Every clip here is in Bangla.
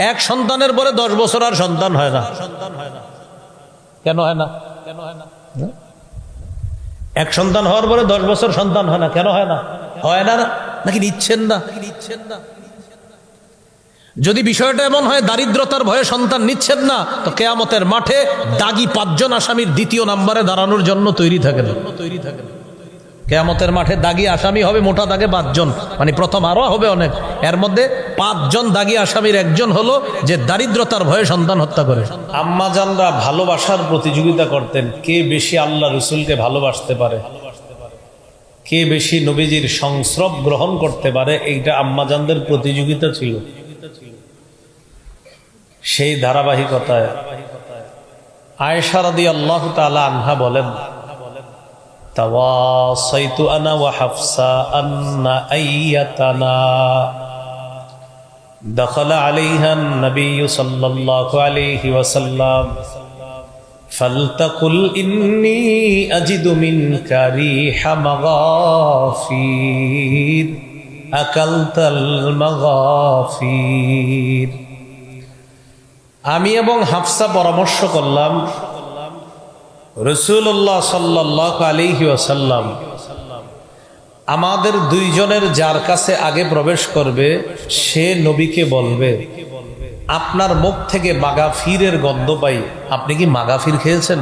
এক সন্তানের পরে 10 বছর আর সন্তান হয় না। কেন হয় না? এক সন্তান হওয়ার পরে 10 বছর সন্তান হয় না, কেন হয় না? হয় না নাকি নিচ্ছেন না? যদি বিষয়টা এমন হয় দারিদ্রতার ভয়ে সন্তান নিচ্ছেন না, তো কিয়ামতের মাঠে দাগী 5 জন আসামির দ্বিতীয় নাম্বারে দাঁড়ানোর জন্য তৈরি থাকেন। কিয়ামতের মাঠে দাগী আসামি হবে মোটা দাগে 5 জন, মানে প্রথম আরো হবে অনেক, এর মধ্যে 5 জন দাগী আসামির একজন হলো যে দারিদ্রতার ভয়ে সন্তান হত্যা করে। আম্মা জানরা ভালোবাসার প্রতিযোগিতা করতেন, কে বেশি আল্লাহ রসুলকে ভালোবাসতে পারে, কে বেশি নবীজির সংস্রব গ্রহণ করতে পারে, এইটা আম্মা জানদের প্রতিযোগিতা ছিল। সেই ধারাবাহিকতায় আয়েশা রাদিয়াল্লাহু তাআলা আনহা বলেন, তাওয়াসাইতু আনা ওয়া হাফসা আন্না আইয়াতানা দাখালা আলাইহা an-নাবিয়্যু সাল্লাল্লাহু আলাইহি ওয়াসাল্লাম ফালতাকুল ইন্নী আজিদু মিনকা রিহা মাগাফির আকালতাল মাগাফির। আমি এবং হাফসা পরামর্শ করলাম, রাসূলুল্লাহ সাল্লাল্লাহু আলাইহি ওয়াসাল্লাম আমাদের 2 জনের যার কাছে আগে প্রবেশ করবে সে নবীকে বলবে, আপনার মুখ থেকে মাগাফিরের গন্ধ পাই, আপনি কি মাগাফির খেয়েছেন?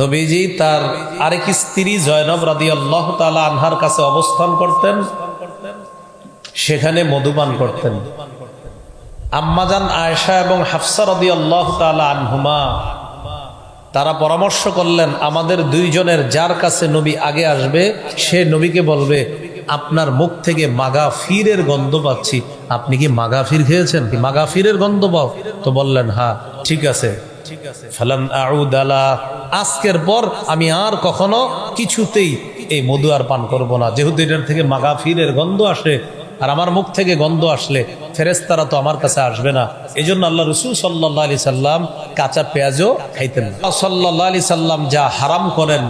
নবীজি তার আরেক স্ত্রী জয়নব রাদিয়াল্লাহু তাআলা আনহার কাছে অবস্থান করতেন, সেখানে মধুপান করতেন। আম্মাজান আয়েশা এবং হাফসা রাদিয়াল্লাহু তাআলা আনহুমা তারা পরামর্শ করলেন, আমাদের 2 জনের যার কাছে নবী আগে আসবে সে নবীকে বলবে, আপনার মুখ থেকে মাগাফিরের গন্ধ পাচ্ছি, আপনি কি মাগাফির খেয়েছেন? কি মাগাফিরের গন্ধ পাও? তো বললেন হ্যাঁ, ঠিক আছে। ফালান আউদালা, আজকের পর আমি আর কখনো কিছুতেই এই মধু আর পান করব না, যেহেতু এটার থেকে মাগাফিরের গন্ধ আসে, আর আমার মুখ থেকে গন্ধ আসলে ফেরেশতারা তো আমার কাছে আসবে না। এই জন্য আল্লাহ রসুল সাল্লাল্লাহু আলাইহি সাল্লাম কাঁচা পেঁয়াজও খাইতেন না। সাল্লাল্লাহু আলাইহি সাল্লাম যা হারাম করেন,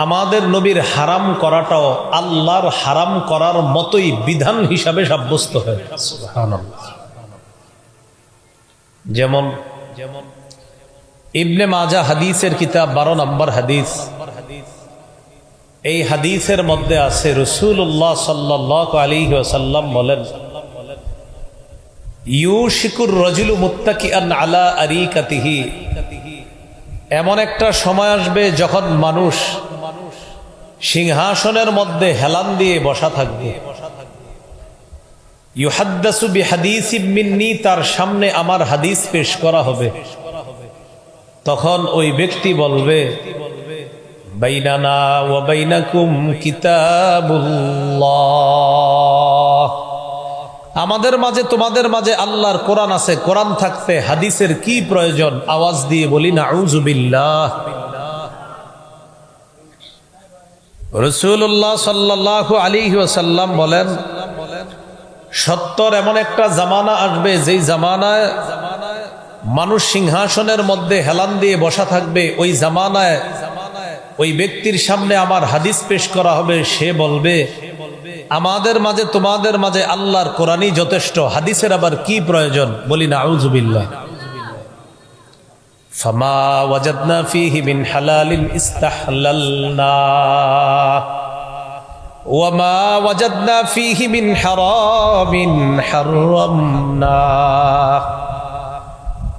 আমাদের নবীর হারাম করাটাও আল্লাহর হারাম করার মতোই বিধান হিসাবে সাব্যস্ত হয়। সুবহানাল্লাহ। যেমন ইবনে মাজা হাদিসের কিতাব 12 নম্বর হাদিস, এই হাদিসের মধ্যে আছে রাসূলুল্লাহ সাল্লাল্লাহু আলাইহি ওয়াসাল্লাম বলেন, ইউশিকুর রাজুলু মুত্তাকিআন আলা আরিকাতিহি, এমন একটা সময় আসবে যখন মানুষ সিংহাসনের মধ্যে হেলান দিয়ে বসা থাকবে। ইউহাদ্দাসু বিহাদিসিম মিন্নি, তার সামনে আমার হাদিস পেশ করা হবে। তখন ওই ব্যক্তি বলবে, বাইনানা ওয়া বাইনাকুম কিতাবুল্লাহ, আমাদের মাঝে তোমাদের মাঝে আল্লাহর কোরআন আছে, কোরআন থাকতে হাদিসের কি প্রয়োজন? আওয়াজ দিয়ে বলি নাউযু বিল্লাহ। রাসূলুল্লাহ সাল্লাল্লাহু আলাইহি ওয়াসাল্লাম বলেন, সত্তর এমন একটা জামানা আসবে যেই জামানায় মানুষ সিংহাসনের মধ্যে হেলান দিয়ে বসা থাকবে। ওই জামানায় ওই ব্যক্তির সামনে আমার হাদিস পেশ করা হবে, সে বলবে, আমাদের মাঝে তোমাদের মাঝে আল্লাহর কোরআনই যথেষ্ট, হাদিসের আবার কি প্রয়োজন? বলি নাউযু বিল্লাহ। ফামা ওয়াজাদনা ফীহি মিন হালালিন ইস্তাহলালনা ওয়া মা ওয়াজাদনা ফীহি মিন হারামিন হারামনা।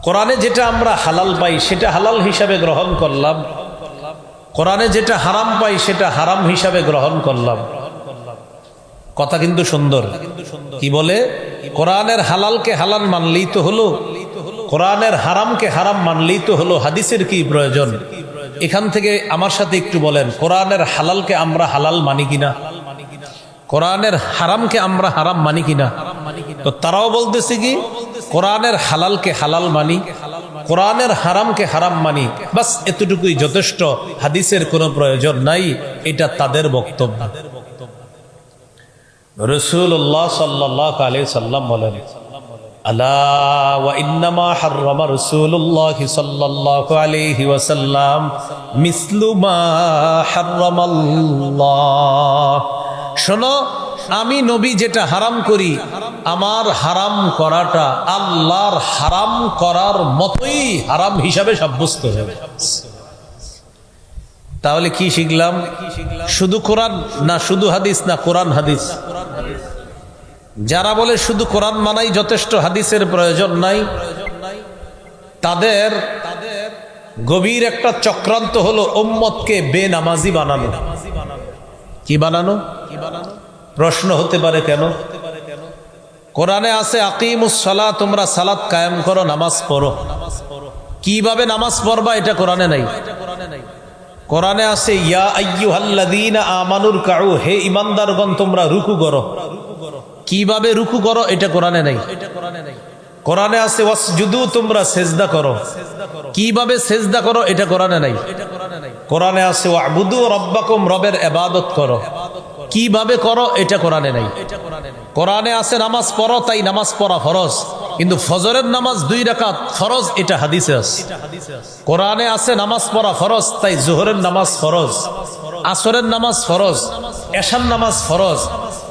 কোরআনে যেটা আমরা হালাল পাই সেটা হালাল হিসাবে গ্রহণ করলাম, কোরআনে যেটা হারাম পাই সেটা হারাম হিসাবে গ্রহণ করলাম। কথা কিন্তু সুন্দর। কি বলে? কোরআনের হালালকে হালাল মানলেই তো হলো, কোরআনের হারামকে হারাম মানলেই তো হলো, হাদিসের কি প্রয়োজন? এখান থেকে আমার সাথে একটু বলেন, কোরআনের হালালকে আমরা হালাল মানি কিনা, কোরআনের হারামকে আমরা হারাম মানি কিনা? তো তারাও বলতেছে কি, কোরআনের হালালকে হালাল মানি, কোরআনের হারামকে হারাম মানি, বাস এতটুকুই যথেষ্ট, হাদিসের কোনো প্রয়োজন নাই। এটা তাদের বক্তব্য। রাসূলুল্লাহ সাল্লাল্লাহু আলাইহি সাল্লাম বলেন, আলা ওয়া ইন্নামা হাররামা রাসূলুল্লাহ সাল্লাল্লাহু আলাইহি ওয়াসাল্লাম মিসলু মা হাররামাল্লাহ। শোনো, আমি নবী যেটা হারাম করি, আমার হারাম করাটা আল্লাহর হারাম করার মতোই হারাম হিসাবে সাব্যস্ত হবে। তাহলে কি শিখলাম? শুধু কোরআন না শুধু হাদিস, না কোরআন হাদিস? যারা বলে শুধু কোরআন মানাই যথেষ্ট, হাদিসের প্রয়োজন নাই, তাদের গভীর একটা চক্রান্ত হলো উম্মতকে বেনামাজি বানানো। কি বানানো? প্রশ্ন হতে পারে কেন? কোরআনে আছে আকিমুস সালাত, তোমরা সালাত কায়েম করো, নামাজ পড়ো। কিভাবে নামাজ পড়বা এটা কোরআনে নাই। কোরআনে আছে ইয়া আইয়ুহাল্লাযীনা আমানুর কাউ, হে ঈমানদারগণ তোমরা রুকু করো। কিভাবে রুকু করো এটা কোরআনে নাই। কোরআনে আছে ওয়াসজুদু, তোমরা সেজদা করো। কিভাবে সেজদা করো এটা কোরআনে নাই। কোরআনে আছে ওয়াবুদু রাব্বাকুম, রবের ইবাদত করো। কিভাবে করো এটা কোরআনে নাই। কোরআনে আছে নামাজ পড়ো, তাই নামাজ পড়া ফরজ, কিন্তু ফজরের নামাজ 2 রাকাত ফরজ, এটা হাদিসে আছে। কোরআনে আছে নামাজ পড়া ফরজ, তাই জোহরের নামাজ ফরজ, আসরের নামাজ ফরজ, এশার নামাজ ফরজ,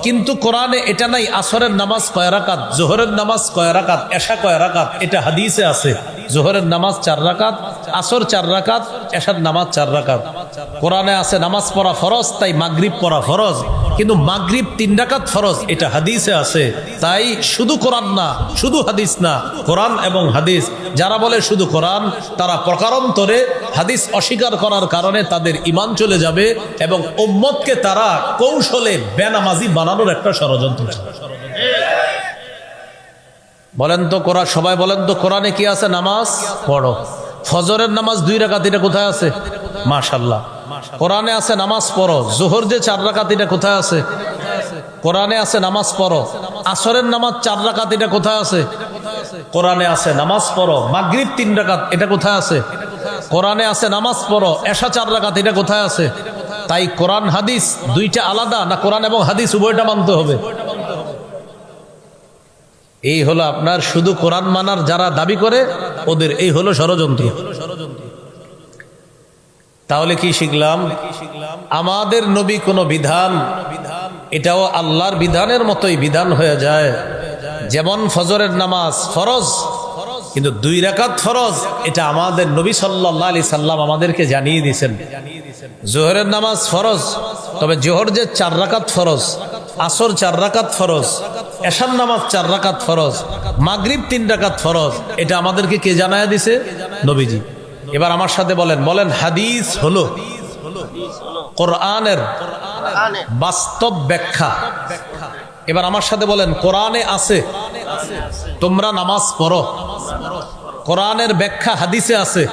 কিন্তু কোরআনে এটা নাই। আসরের নামাজ কয় রাকাত, জোহরের নামাজ কয় রাকাত, এশা কয় রাকাত, এটা হাদিসে আছে। জোহরের নামাজ 4 রাকাত, আসর 4 রাকাত, এশার নামাজ 4 রাকাত। কোরআনে আছে নামাজ পড়া ফরজ, তাই মাগরিব পড়া ফরজ, কিন্তু মাগরিব 3 রাকাত ফরজ, এটা হাদিসে আছে। তাই শুধু কোরআন না শুধু হাদিস না, কোরআন এবং হাদিস। যারা বলে শুধু কোরআন, তারা প্রকারান্তরে হাদিস অস্বীকার করার কারণে তাদের ঈমান চলে যাবে এবং উম্মতকে তারা কৌশলে বেনামাজি বানানোর একটা ষড়যন্ত্র। বলেন তো কোরআন, সবাই বলেন তো কোরআনে কি আছে? নামাজ পড়ো। ফজরের নামাজ 2 রাকাত, এটা কোথায় আছে? মাশাআল্লাহ। কোরআনে আছে নামাজ পড়ো। জোহর যে 4 রাকাত, এটা কোথায় আছে? কোরআনে আছে নামাজ পড়ো। আসরের নামাজ 4 রাকাত, এটা কোথায় আছে? কোরআনে আছে নামাজ পড়ো। মাগরিব 3 রাকাত, এটা কোথায় আছে? কোরআনে আছে নামাজ পড়ো। এশা 4 রাকাত, এটা কোথায় আছে? তাই কোরআন হাদিস দুইটা আলাদা না? কোরআন এবং হাদিস উভয়টা মানতে হবে। এই হলো আপনার শুধু কোরআন মানার যারা দাবি করে, ওদের এই হলো ষড়যন্ত্র। তাহলে কি শিখলাম? আমাদের নবী কোন বিধান, এটাও আল্লাহর বিধানের মতোই বিধান হয়ে যায়। যেমন ফজরের নামাজ ফরজ, কিন্তু 2 রাকাত ফরজ, এটা আমাদের নবী সাল্লাল্লাহু আলাইহি সাল্লাম আমাদেরকে জানিয়ে দিয়েছেন। জোহরের নামাজ ফরজ, তবে জোহর যে 4 রাকাত ফরজ, আসর 4 রাকাত ফরজ, এশার নামাজ 4 রাকাত ফরজ, মাগরিব 3 রাকাত ফরজ, এটা আমাদেরকে কে জানায়া দিছে? নবীজি। এবার আমার সাথে বলেন, বলেন হাদিস হলো কোরআনের বাস্তব ব্যাখ্যা। এবার আমার সাথে বলেন কোরআনে আছে তোমরা নামাজ পড়ো। কোরআনের ব্যাখ্যা হাদিসে আছে।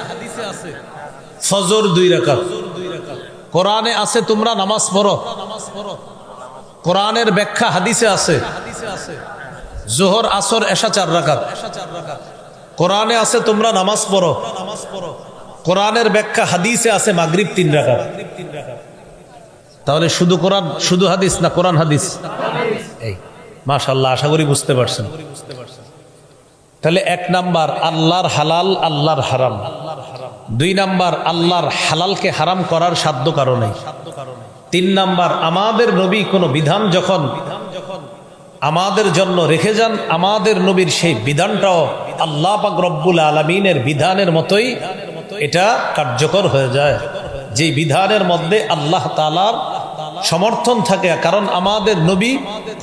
ফজর 2 রাকাত, কোরআনে আছে তোমরা নামাজ পড়ো। কোরআনের ব্যাখ্যা হাদিসে আছে। জোহর আসর এশা 4 রাকাত, কোরআনে আছে তোমরা নামাজ পড়ো। কোরআনের ব্যাখ্যা হাদিসে আছে মাগরিব 3 রাকাত। তাহলে শুধু কোরআন শুধু হাদিস না কোরআন হাদিস? এই মাশাআল্লাহ, আশা করি বুঝতে পারছেন। তাহলে 1 নাম্বার আল্লাহর হালাল আল্লাহর হারাম। 2 নাম্বার আল্লাহর হালালকে হারাম করার সাধ্য কারণে। 3 নাম্বার আমাদের নবী কোনো বিধান যখন আমাদের জন্য রেখে যান, আমাদের নবীর সেই বিধানটাও আল্লাহ পাক রব্বুল আলামিনের বিধানের মতোই এটা কার্যকর হয়ে যায়, যে বিধানের মধ্যে আল্লাহ তাআলার সমর্থন থাকে। কারণ আমাদের নবী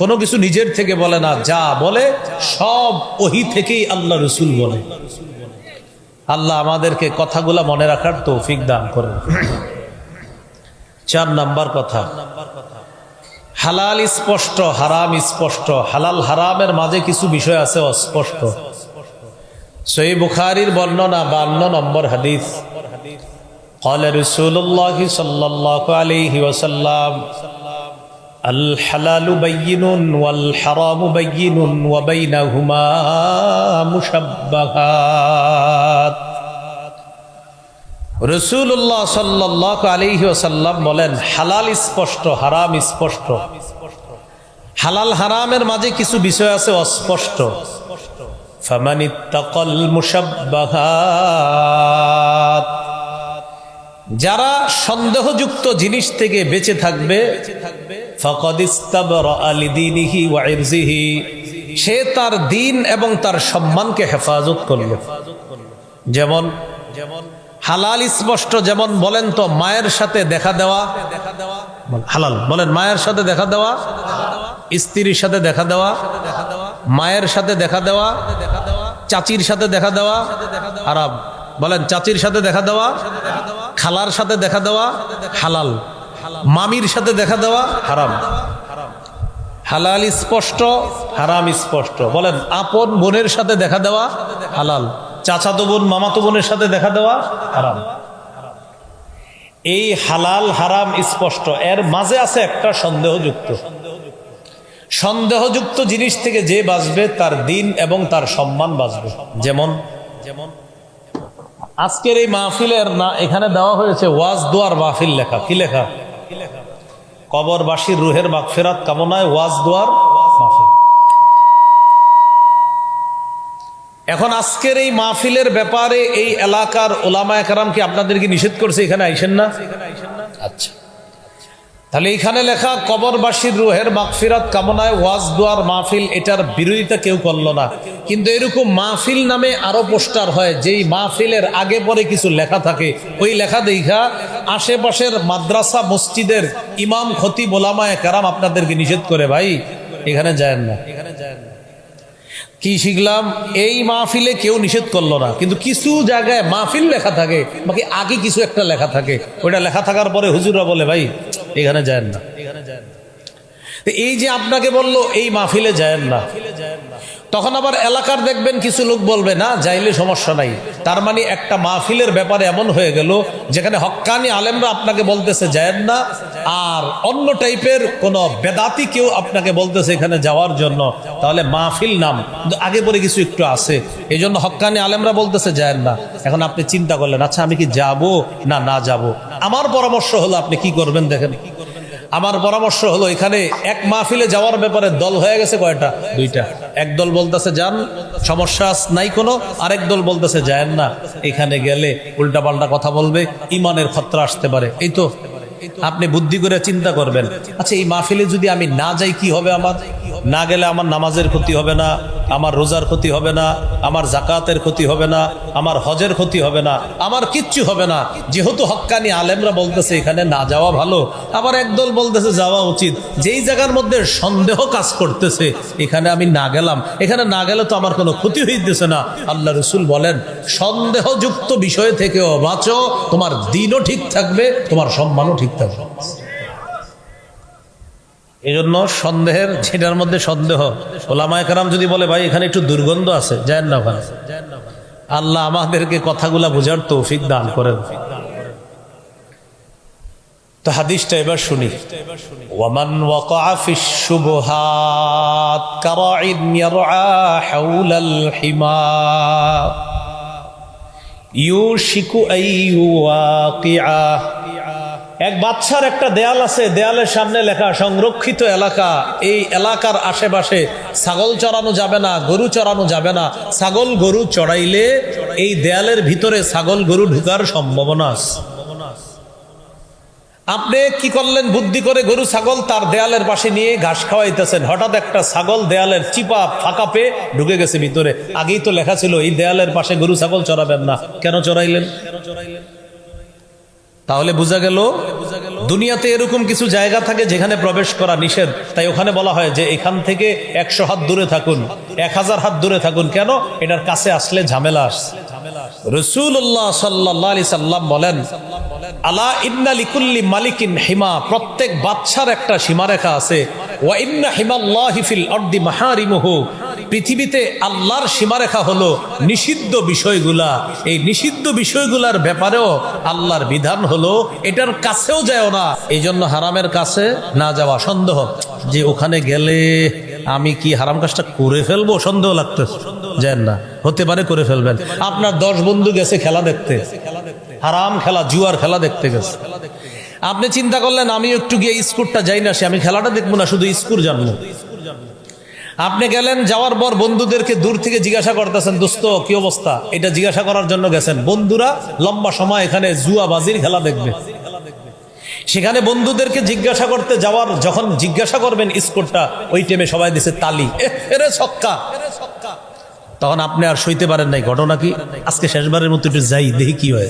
কোনো কিছু নিজের থেকে বলে না, যা বলে সব ওহী থেকেই আল্লাহ রাসূল বলে। আল্লাহ আমাদেরকে কথাগুলা মনে রাখার তৌফিক দান করেন। 4 নাম্বার কথা, হালাল স্পষ্ট, হারাম স্পষ্ট। হালাল হারামের মাঝে কিছু বিষয় আছে অস্পষ্ট। সহিহ বুখারীর বর্ণনা 52 নম্বর হাদিস, قال رسول الله صلى الله عليه وسلم الحلال بين والحرام بين وبينهما مشبهات। রাসূলুল্লাহ সাল্লাল্লাহু আলাইহি ওয়াসাল্লাম বলেন, হালাল স্পষ্ট, হারাম স্পষ্ট। হালাল হারামের মাঝে কিছু বিষয় আছে অস্পষ্ট। ফামানিত্তাকাল মুশাব্বাহাত, যারা সন্দেহযুক্ত জিনিস থেকে বেঁচে থাকবে, ফাকাদ ইস্তাবরাআ লিদীনিহি ওয়া ইরজিহি, সে তার দ্বীন এবং তার সম্মানকে হেফাজত করল। যেমন হালাল স্পষ্ট, যেমন বলেন তো মায়ের সাথে দেখা দেওয়া হালাল, বলেন মায়ের সাথে দেখা দেওয়া, স্ত্রীর সাথে দেখা দেওয়া, মায়ের সাথে দেখা দেওয়া, চাচির সাথে দেখা দেওয়া হারাম, বলেন চাচির সাথে দেখা দেওয়া, খালার সাথে দেখা দেওয়া হালাল, মামির সাথে দেখা দেওয়া হারাম। হালাল স্পষ্ট, হারাম স্পষ্ট। বলেন আপন বোনের সাথে দেখা দেওয়া হালাল, চাচাতো বোন মামাতো বোনের সাথে দেখা দেওয়া হারাম। এই হালাল হারাম স্পষ্ট, এর মাঝে আছে একটা সন্দেহযুক্ত। সন্দেহযুক্ত জিনিস থেকে যে বাঁচবে তার দ্বীন এবং তার সম্মান বাঁচবে। যেমন আজকের এই মাহফিলের না এখানে দেওয়া হয়েছে ওয়াজ দোয়ার মাহফিল লেখা। কি লেখা? কবরবাসীর রুহের মাগফিরাত কামনায় ওয়াজ দোয়ার মাহফিল। এখন আজকের এই মাহফিলের ব্যাপারে এই এলাকার ওলামায়ে কেরাম কি আপনাদেরকে নিষেধ করছে এখানে আইসেন না? আচ্ছা, তাহলে এখানে লেখা কবরবাসীর রুহের মাগফিরাত কামনায় ওয়াজ দোয়ার মাহফিল, এটার বিরোধিতা কেউ করলো না। কিন্তু এরকম মাহফিল নামে আরো পোস্টার হয়, যেই মাহফিলের আগে পরে কিছু লেখা থাকে, ওই লেখা দেখা আশেপাশের মাদ্রাসা মসজিদের ইমাম খতিব ওলামায়ে কেরাম আপনাদেরকে নিষেধ করে ভাই এখানে যায়েন না। কি শিখলাম? এই মাহফিলে কেউ নিষেধ করলো না, কিন্তু কিছু জায়গায় মাহফিল লেখা থাকে, বাকি আগে কিছু একটা লেখা থাকে, ওইটা লেখা থাকার পরে হুজুররা বলে ভাই এখানে যায়েন না। এই যে আপনাকে বললো এই মাহফিলে যায়েন না, তখন আবার এলাকার দেখবেন কিছু লোক বলবে না যাইলে সমস্যা নাই। তার মানে একটা মাহফিলের ব্যাপারে এমন হয়ে গেল যেখানে হক্কানি আলেমরা আপনাকে বলতেছে যায়েন না, আর অন্য টাইপের কোন বেদাতি কেউ আপনাকে বলতেছে এখানে যাওয়ার জন্য। তাহলে মাহফিল নাম আগে পরে কিছু একটু আছে, এই জন্য হক্কানি আলেমরা বলতেছে যায়েন না। এখন আপনি চিন্তা করলেন, আচ্ছা আমি কি যাব না না যাব? আমার পরামর্শ হলো আপনি কি করবেন দেখেন। আমার পরামর্শ হলো এখানে এক মাহফিলে যাওয়ার ব্যাপারে দল হয়ে গেছে কয়টা? দুইটা। এক দল বলতেছে যান, সমস্যা নাই কোনো, আরেক দল বলতেছে যায়েন না, এখানে গেলে উল্টাপাল্টা কথা বলবে, ইমানের খতরা আসতে পারে। এই তো আপনি বুদ্ধি করে চিন্তা করবেন, আচ্ছা এই মাহফিলে যদি আমি না যাই কি হবে? আমার না গেলে আমার নামাজের ক্ষতি হবে না, আমার রোজার ক্ষতি হবে না, আমার জাকাতের ক্ষতি হবে না, আমার হজের ক্ষতি হবে না, আমার কিচ্ছু হবে না, যেহেতু হক্কানি আলেমরা বলতেছে এখানে না যাওয়া ভালো। আবার একদল বলতেছে যাওয়া উচিত। যেই জায়গার মধ্যে সন্দেহ কাজ করতেছে এখানে আমি না গেলাম, এখানে না গেলে তো আমার কোনো ক্ষতি হইতেছে না। আল্লাহ রসুল বলেন সন্দেহযুক্ত বিষয় থেকেও বাঁচো, তোমার দ্বীনও ঠিক থাকবে, তোমার সম্মানও ঠিক থাকবে। এই জন্য সন্দেহের, যেটার মধ্যে সন্দেহ, ওলামায়ে কেরাম যদি বলে ভাই এখানে একটু দুর্গন্ধ আছে, যায়েন না ভাই। আল্লাহ আমাদেরকে কথাগুলা বোঝার তৌফিক দান করেন। তো হাদিসটা এবার শুনি। ওয়ামান ওয়াকাআ ফিশ শুবহাত কারাইন ইয়ারআ হাওলাল হিমা ইউশিকু আইওয়াকিআ। এক বাদশার একটা দেয়াল আছে, দেয়ালের সামনে লেখা সংরক্ষিত এলাকা, এই এলাকার আশেপাশে ছাগল চড়ানো যাবে না, গরু চড়ানো যাবে না। ছাগল গরু চড়াইলে এই দেয়ালের ভিতরে ছাগল গরু ঢুকার সম্ভাবনা আছে। আপনি কি করলেন? বুদ্ধি করে গরু ছাগল তার দেয়ালের পাশে নিয়ে ঘাস খাওয়াইতেছেন, হঠাৎ একটা ছাগল দেয়ালের চিপা ফাঁকা পেয়ে ঢুকে গেছে ভিতরে। আগেই তো লেখা ছিল এই দেয়ালের পাশে গরু ছাগল চড়াবেন না, কেন চড়াইলেন? তাহলে বোঝা গেল দুনিয়াতে এরকম কিছু জায়গা থাকে যেখানে প্রবেশ করা নিষেধ। তাই ওখানে বলা হয় যে এখান থেকে 100 হাত দূরে থাকুন, 1000 হাত দূরে থাকুন। কেন? এটার কাছে আসলে ঝামেলা আসছে। রাসূলুল্লাহ সাল্লাল্লাহু আলাইহি সাল্লাম বলেন, আলা ইন্না লিকুল্লি মালিকিন হিমা, প্রত্যেক বাদশার একটা সীমারেখা আছে। ওয়া ইন্না হিমাল্লাহি ফিল আরদি মাহারিমুহু, পৃথিবীতে আল্লাহর সীমারেখা হলো নিষিদ্ধ বিষয়গুলা। এই নিষিদ্ধ বিষয়গুলার ব্যাপারেও আল্লাহর বিধান হলো এটার কাছেও যায় না। এই জন্য হারামের কাছে না যাওয়া। সন্দেহ যে ওখানে গেলে আমি কি হারাম কাজটা করে ফেলবো, সন্দেহ লাগতেছে, যান না, হতে পারে করে ফেলবেন। আপনার 10 বন্ধু গেছে খেলা দেখতে, হারাম খেলা, জুয়ার খেলা দেখতে গেছে। আপনি চিন্তা করলেন আমি একটু গিয়ে স্কোরটা যাই না, সে আমি খেলাটা দেখবো না, শুধু স্কোর জানবো। আপনি গেলেন, যাওয়ার পর বন্ধুদেরকে দূর থেকে জিজ্ঞাসা করতেছেন দোস্ত কি অবস্থা, এটা জিজ্ঞাসা করার জন্য গেছেন। বন্ধুরা লম্বা সময় এখানে জুয়া বাজির খেলা দেখবে। সেখানে বন্ধুদেরকে জিজ্ঞাসা করতে যাওয়ার, যখন জিজ্ঞাসা করবেন স্কোরটা, ওই টাইমে সবাই দিছে তালি, এরে ছক্কা। তখন আপনি আর সইতে পারেন নাই, ঘটনা কি? আজকে শেষবারের মতো একটু যাই, দেখি কি হয়।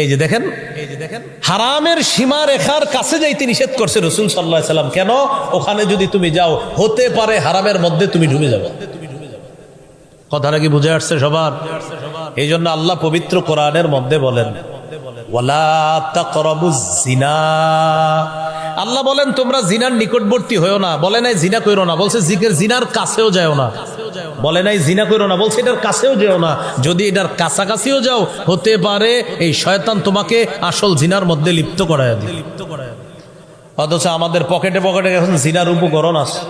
এই যে দেখেন, হারামের সীমা রেখার কাছে যাইতে নিষেধ করছে রাসূল সাল্লাল্লাহু আলাইহি সাল্লাম। কেন? ওখানে যদি তুমি যাও, হতে পারে হারামের মধ্যে তুমি ডুবে যাবে। কথাটা কি বুঝে আসছে সবার? এই জন্য আল্লাহ পবিত্র কোরআনের মধ্যে বলেন, ওয়ালা তাকরাবুজ জিনা। আল্লাহ বলেন তোমরা জিনার নিকটবর্তী হয়েও না। বলে নাই জিনা কইরো না, বলছে জিনার কাছেও যাও না। বলে নাই জিনা কইরো না, বলছে এটার কাছেও যেও না। যদি এটার কাছাকাছিও যাও, হতে পারে এই শয়তান তোমাকে আসল জিনার মধ্যে লিপ্ত করায় দিবে। অথচ আমাদের পকেটে পকেটে এখন জিনার উপকরণ আছে।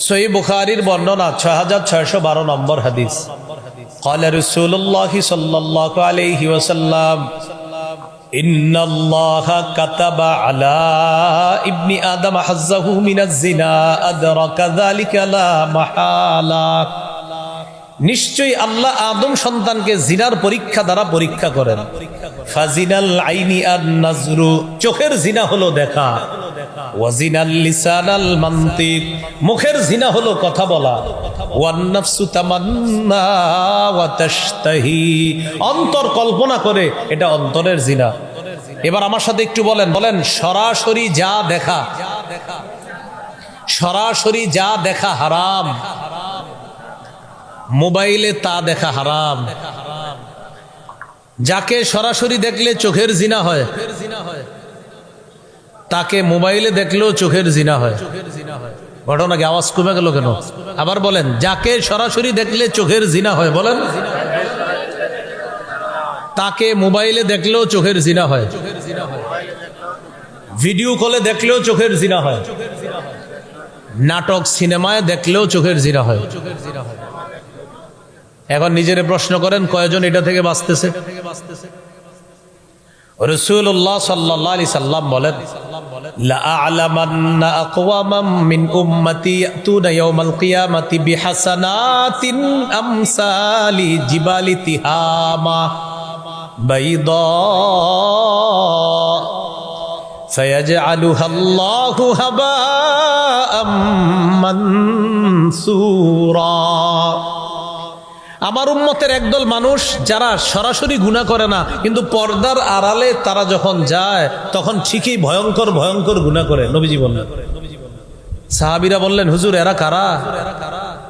সহিহ বুখারীর বর্ণনা 6612 নম্বর হাদিস। قال رسول الله صلى الله عليه وسلم إن الله كتب على ابن آدم حظه من الزنا أدرك ذلك لا محالة। নিশ্চয়ই আল্লাহ আদম সন্তানকে জিনার পরীক্ষা দ্বারা পরীক্ষা করেন। ফাজিনাল আইনি আন নাজরু, চোখের জিনা হলো দেখা। ওয়াজিনাল লিসানাল মানতিক, মুখের জিনা হলো কথা বলা। ওয়ান নাফসু তামান্না ওয়া তাশতাহি, অন্তর কল্পনা করে, এটা অন্তরের জিনা। এবার আমার সাথে একটু বলেন, সরাসরি যা দেখা, সরাসরি যা দেখা হারাম, মোবাইলে তা দেখা হারাম। যাকে সরাসরি দেখলে চোখের জিনা হয়, তাকে মোবাইলে দেখলেও চোখের জিনা হয়। ঘটনা কি? আওয়াজ কমে গেল কেন? আবার বলেন, যাকে সরাসরি দেখলে চোখের জিনা হয়, বলেন, তাকে মোবাইলে দেখলেও চোখের জিনা হয়, ভিডিও কলে দেখলেও চোখের জিনা হয়, নাটক সিনেমায় দেখলেও চোখের জিনা হয়। এখন নিজেরে প্রশ্ন করেন, কয়জন এটা থেকে বাঁচতেছে? রাসূলুল্লাহ সাল্লাল্লাহু আলাইহি সাল্লাম বলেন, লা আ'লামান্না আকওয়ামান মিন উম্মতি ইয়াতুনা ইয়াওমাল কিয়ামাতি বিহাসানাতিন আমসালি জিবালি তিহামা বাইদা ফায়াজআলুহা আল্লাহু হাবাআম মানসুরা। আমার উম্মতের একদল মানুষ যারা সরাসরি গুনাহ করে না, কিন্তু পর্দার আড়ালে তারা যখন যায় তখন ঠিকই ভয়ঙ্কর ভয়ঙ্কর গুনাহ করে। নবীজি বললেন, সাহাবীরা বললেন, হুজুর এরা কারা?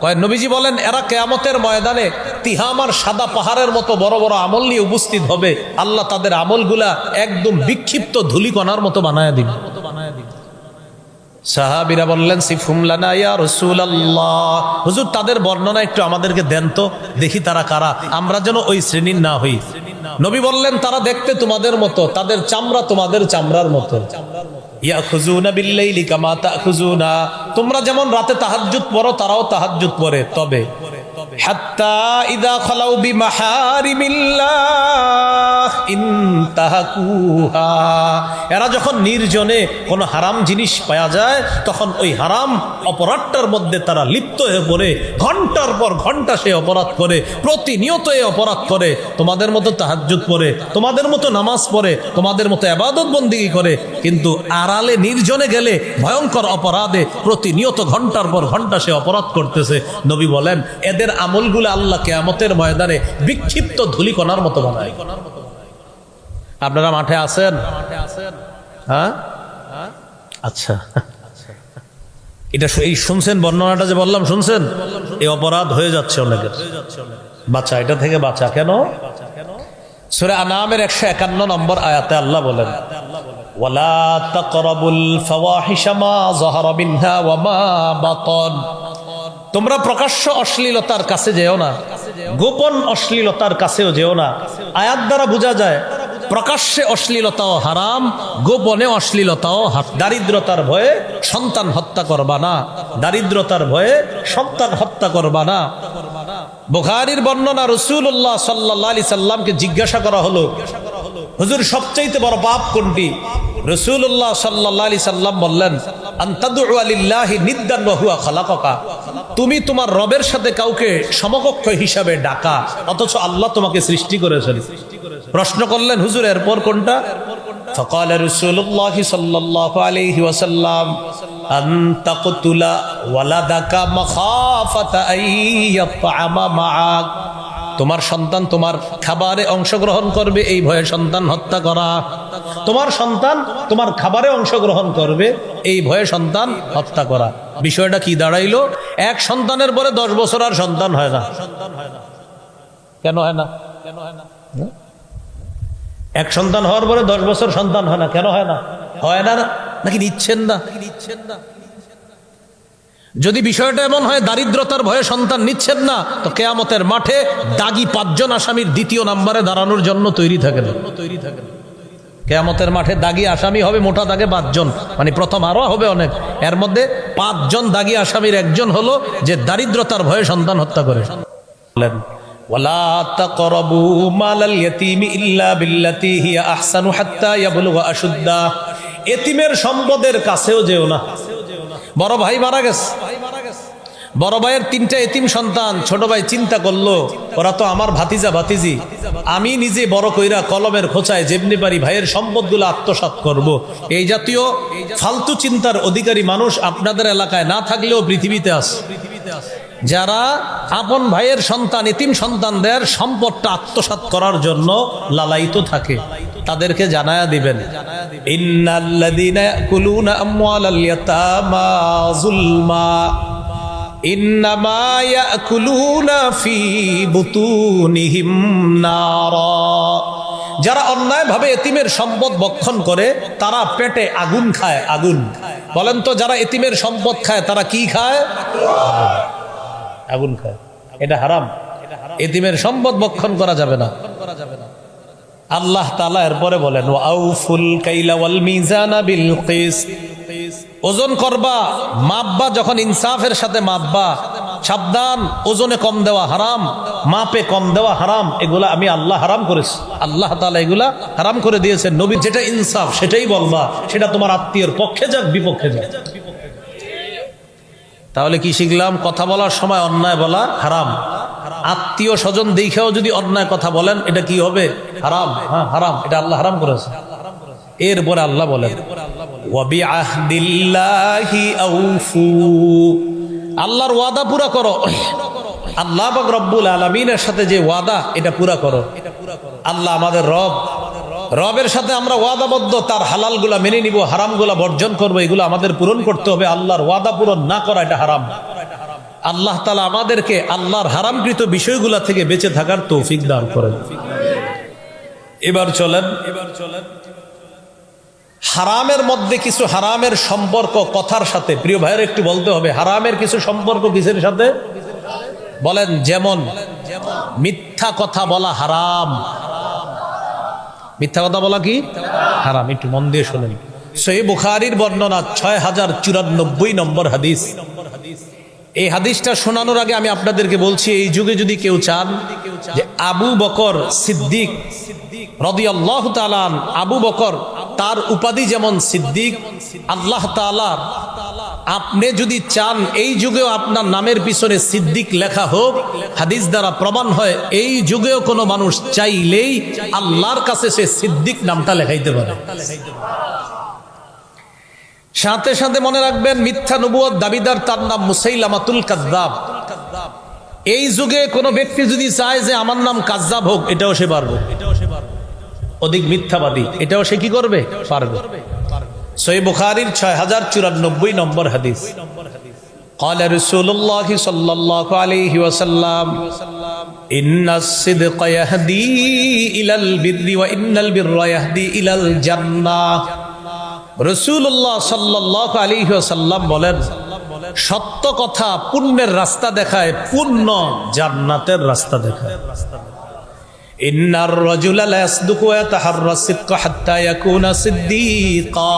কয়, নবীজি বলেন, এরা কিয়ামতের ময়দানে তিহামার সাদা পাহাড়ের মতো বড় বড় আমল নিয়ে উপস্থিত হবে। আল্লাহ তাদের আমলগুলা একদম বিক্ষিপ্ত ধূলিকণার মতো বানায় দিবে। সাহাবীরা বললেন, সিফহুম লানা ইয়া রাসূলুল্লাহ, হুজুর তাদের বর্ণনা একটু আমাদেরকে দেন তো, দেখি তারা কারা, আমরা যেন ওই শ্রেণীর না হই। নবী বললেন, তারা দেখতে তোমাদের মতো, তাদের চামড়া তোমাদের চামড়ার মতো। ইয়াখুজুনা বিল্লাইলি কামা তাখুজুনা, তোমরা যেমন রাতে তাহাজ্জুদ পড়ো, তারাও তাহাজ্জুদ পড়ে, তবে হাত্তা ইযা খালাউ বিমাহারিমিল্লাহ ইনতাহাকুহা, এরা যখন নির্জনে কোনো হারাম জিনিস পাওয়া যায়, তখন ওই হারাম অপরাধটার মধ্যে তারা লিপ্ত হয়ে পড়ে, ঘন্টার পর ঘন্টা সে অপরাধ করে, প্রতিনিয়ত এই অপরাধ করে। তোমাদের মতো তাহাজ্জুদ পড়ে, তোমাদের মতো নামাজ পড়ে, তোমাদের মতো ইবাদত বন্দেগী করে, কিন্তু আড়ালে নির্জনে গেলে ভয়ঙ্কর অপরাধে প্রতিনিয়ত ঘন্টার পর ঘন্টা সে অপরাধ করতেছে। নবী বলেন, এদের আমলগুলো আল্লাহ কিয়ামতের ময়দানে বিক্ষিপ্ত ধূলিকণার মতো বানায়। আপনারা মাঠে আছেন? হ্যাঁ, আচ্ছা, এটা এই শুনছেন বর্ণনাটা যে বললাম, শুনছেন? এই অপরাধ হয়ে যাচ্ছে অনেকের। বাচ্চা, এটা থেকে বাচ্চা। কেন? সূরা আনামের 151 নম্বর আয়াতে আল্লাহ বলেন, ওয়ালা তাকরাবুল ফাওয়াহিশা মা যাহারা মিনহা ওয়া মা বাতান, তোমরা প্রকাশ্য অশ্লীলতার কাছে যেও না, গোপন অশ্লীলতার কাছেও যেও না। আয়াত দ্বারা বোঝা যায় প্রকাশ্যে অশ্লীলতাও হারাম, গোপনে অশ্লীলতাও হারাম। দারিদ্রতার ভয়ে সন্তান হত্যা করবা না, দারিদ্রতার ভয়ে সন্তান হত্যা করবা না। বুখারীর বর্ণনা, রাসূলুল্লাহ সাল্লাল্লাহু আলাইহি সাল্লামকে জিজ্ঞাসা করা হলো, হুজুর সবচেয়ে বড় পাপ কোনটি? রাসূলুল্লাহ সাল্লাল্লাহু আলাইহি সাল্লাম বললেন, আনতাদউ লিল্লাহি নিদ্দান ওয়া হুয়া খালাকাকা, তুমি তোমার রবের সাথে কাউকে সমকক্ষ হিসাবে ডাকা, অথচ আল্লাহ তোমাকে সৃষ্টি করেছেন। প্রশ্ন করলেন, হুজুর এরপর কোনটা? فقال رسول الله صلى الله عليه وسلم أن تقتل ولدك مخافة أن يطعم معك তোমার সন্তান তোমার খাবারে অংশগ্রহণ করবে এই ভয়ে সন্তান হত্যা করা। তোমার সন্তান তোমার খাবারে অংশগ্রহণ করবে এই ভয়ে সন্তান হত্যা করা। বিষয়টা কি দাঁড়াইলো? এক সন্তানের পরে 10 বছর আর সন্তান হয় না। কেন হয় না? এক সন্তান হওয়ার পরে 10 বছর সন্তান হয় না, কেন হয় না? হয় না নাকি নিচ্ছেন না? যদি বিষয়টা এমন হয় দারিদ্রতার ভয়ে সন্তান নিচ্ছেন না, তো কিয়ামতের মাঠে দাগী 5 জন আসামির 2য় নম্বরে দাঁড়ানোর জন্য তৈরি থাকেন। কিয়ামতের মাঠে দাগী আসামি হবে মোটা দাগে 5 জন, মানে প্রথম আরো হবে অনেক, এর মধ্যে 5 জন দাগী আসামির একজন হলো যে দারিদ্রতার ভয়ে সন্তান হত্যা করে। বলেন ওয়ালা তাকরাবু মালাল ইয়াতীমি ইল্লা বিল্লাতী হিয়া আহসানু হাত্তা ইয়াবলুগা আশুদ্দা। এতিমের সম্পদের কাছেও যেও না। বড় ভাই মারা গেছে, বড় ভাইয়ের 3টা এতিম সন্তান, ছোট ভাই চিন্তা করলো ওরা তো আমার ভাতিজা ভাতিজি, আমি নিজে বড় কইরা কলমের খোঁচায় যেমনি পারি ভাইয়ের সম্পদগুলো আত্মসাৎ করব। এই জাতীয় ফালতু চিন্তার অধিকারী মানুষ আপনাদের এলাকায় না থাকলেও পৃথিবীতে আছে, যারা আপন ভাইয়ের সন্তান এতিম সন্তানদের সম্পদটা আত্মসাৎ করার জন্য লালায়িত থাকে। তাদেরকে জানায়া দিবেন ইন্নাল্লাযীনা ইয়াকুলুনা আমওয়ালাল ইয়াতামা যুলমা ইন্নামা ইয়াকুলুনা ফি বুতুনিহিম নারা। যারা অন্যায়ভাবে এতিমের সম্পদ ভক্ষণ করে তারা পেটে আগুন খায়। আগুন। বলেন তো যারা এতিমের সম্পদ খায় তারা কি খায়? আগুন খায়। এটা হারাম। এতিমের সম্পদ ভক্ষণ করা যাবে না। আল্লাহ তাআলা এরপরে বলেন ওয়াউফুল কাইলা ওয়াল মিজানা বিল কিসত। ওজন করবা, মাপবা, যখন ইনসাফের সাথে মাপবা। সাবধান, ওজনে কম দেওয়া হারাম, মাপে কম দেওয়া হারাম। এগুলা আমি আল্লাহ হারাম করেছি। আল্লাহ তাআলা এগুলা হারাম করে দিয়েছেন। নবী যেটা ইনসাফ সেটাই বলবা, সেটা তোমার আত্মীয়ের পক্ষে যাক বিপক্ষে যাক। তাহলে কি শিখলাম? কথা বলার সময় অন্যায় বলা হারাম। আত্মীয় স্বজন দেখেও যদি অন্যায় কথা বলেন এটা কি হবে? হারাম। হ্যাঁ হারাম, এটা আল্লাহ হারাম করেছে। এরপরে আল্লাহ বলেন ওয়াবিআহদিল্লাহি আউফু। আল্লাহর ওয়াদা পুরা করো। আল্লাহ পাক রব্বুল আলামিনের সাথে যে ওয়াদা এটা পুরা করো। আল্লাহ আমাদের রব, রবের সাথে আমরা ওয়াদাবদ্ধ, তার হালালগুলা মেনে নিব, হারামগুলা বর্জন করবো, এগুলো আমাদের পূরণ করতে হবে। আল্লাহর ওয়াদা পূরণ না করা এটা হারাম। আল্লাহ তাআলা আমাদেরকে আল্লাহর হারামকৃত বিষয়গুলা থেকে বেঁচে থাকার তৌফিক দান করেন। এবার চলেন হারামের মধ্যে কিছু হারামের সম্পর্ক কথার সাথে। প্রিয় ভাইয়ের একটু বলতে হবে হারামের কিছু সম্পর্ক কিসের সাথে বলেন? যেমন মিথ্যা কথা বলা হারাম। মিথ্যা কথা বলা কি হারাম? একটু মন দিয়ে শোনেন। সহিহ বুখারীর বর্ণনা 6094 নম্বর হাদিস। এই হাদিসটা শোনানোর আগে আমি আপনাদেরকে বলছি, এই যুগে যদি কেউ চান যে আবু বকর সিদ্দিক রাদিয়াল্লাহু তাআলা, আবু বকর তার উপাধি যেমন সিদ্দিক, আল্লাহ তাআলা আপনি যদি চান এই যুগেও আপনার নামের পিছনে সিদ্দিক লেখা হোক, হাদিস দ্বারা প্রমাণ হয় এই যুগেও কোনো মানুষ চাইলেই আল্লাহর কাছে সে সিদ্দিক নামটা লেখাইতে পারে। সাথে সাথে মনে রাখবেন মিথ্যা নবুয়ত দাবিদার তার নাম মুসাইলামাতুল কাযযাব। এই যুগে কোনো ব্যক্তি যদি চায় যে আমার নাম কাযযাব হোক, এটাও সে পারবে। অধিক মিথ্যাবাদী, এটাও সে কি করবে? পারবে। সহিহ বুখারীর 6094 নম্বর হাদিস। قال رسول الله صلى الله عليه وسلم إن الصدق يهدي إلى البر وإن البر يهدي إلى الجنة। রাসূলুল্লাহ সাল্লাল্লাহু আলাইহি ওয়াসাল্লাম বলেন, সত্য কথা পুণ্যের রাস্তা দেখায়, পুণ্য জান্নাতের রাস্তা দেখায়। ইন্নার রাজুলা লা ইয়াসদুকু ওয়া ইয়াতাহাররা সিদকা হাত্তা ইয়াকুনা সিদ্দীকা।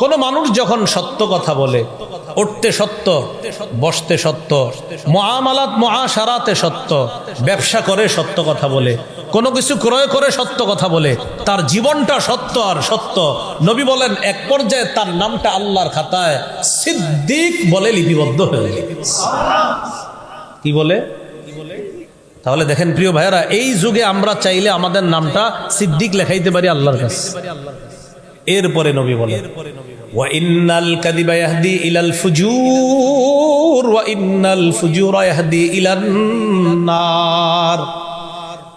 কোন মানুষ যখন সত্য কথা বলে, উঠতে সত্য, বসতে সত্য, মুআমালাত মুআশারাতে সত্য, ব্যবসা করে সত্য কথা বলে, কোনো কিছু ক্রয় করে সত্য কথা বলে, তার জীবনটা সত্য আর সত্য। নবী বলেন এক পর্যায়ে তার নামটা আল্লাহর খাতায় সিদ্দিক বলে লিপিবদ্ধ হয়ে যায়। কি বলে? তাহলে দেখেন প্রিয় ভাইয়েরা, এই যুগে আমরা চাইলে আমাদের নামটা সিদ্দিক লেখাইতে পারি আল্লাহর কাছে। এরপরে নবী বলেন, ওয়া ইন্নাল কাযিবা ইয়াহদি ইলাল ফুজুর ওয়া ইন্নাল ফুজুরা ইয়াহদি ইলান নার।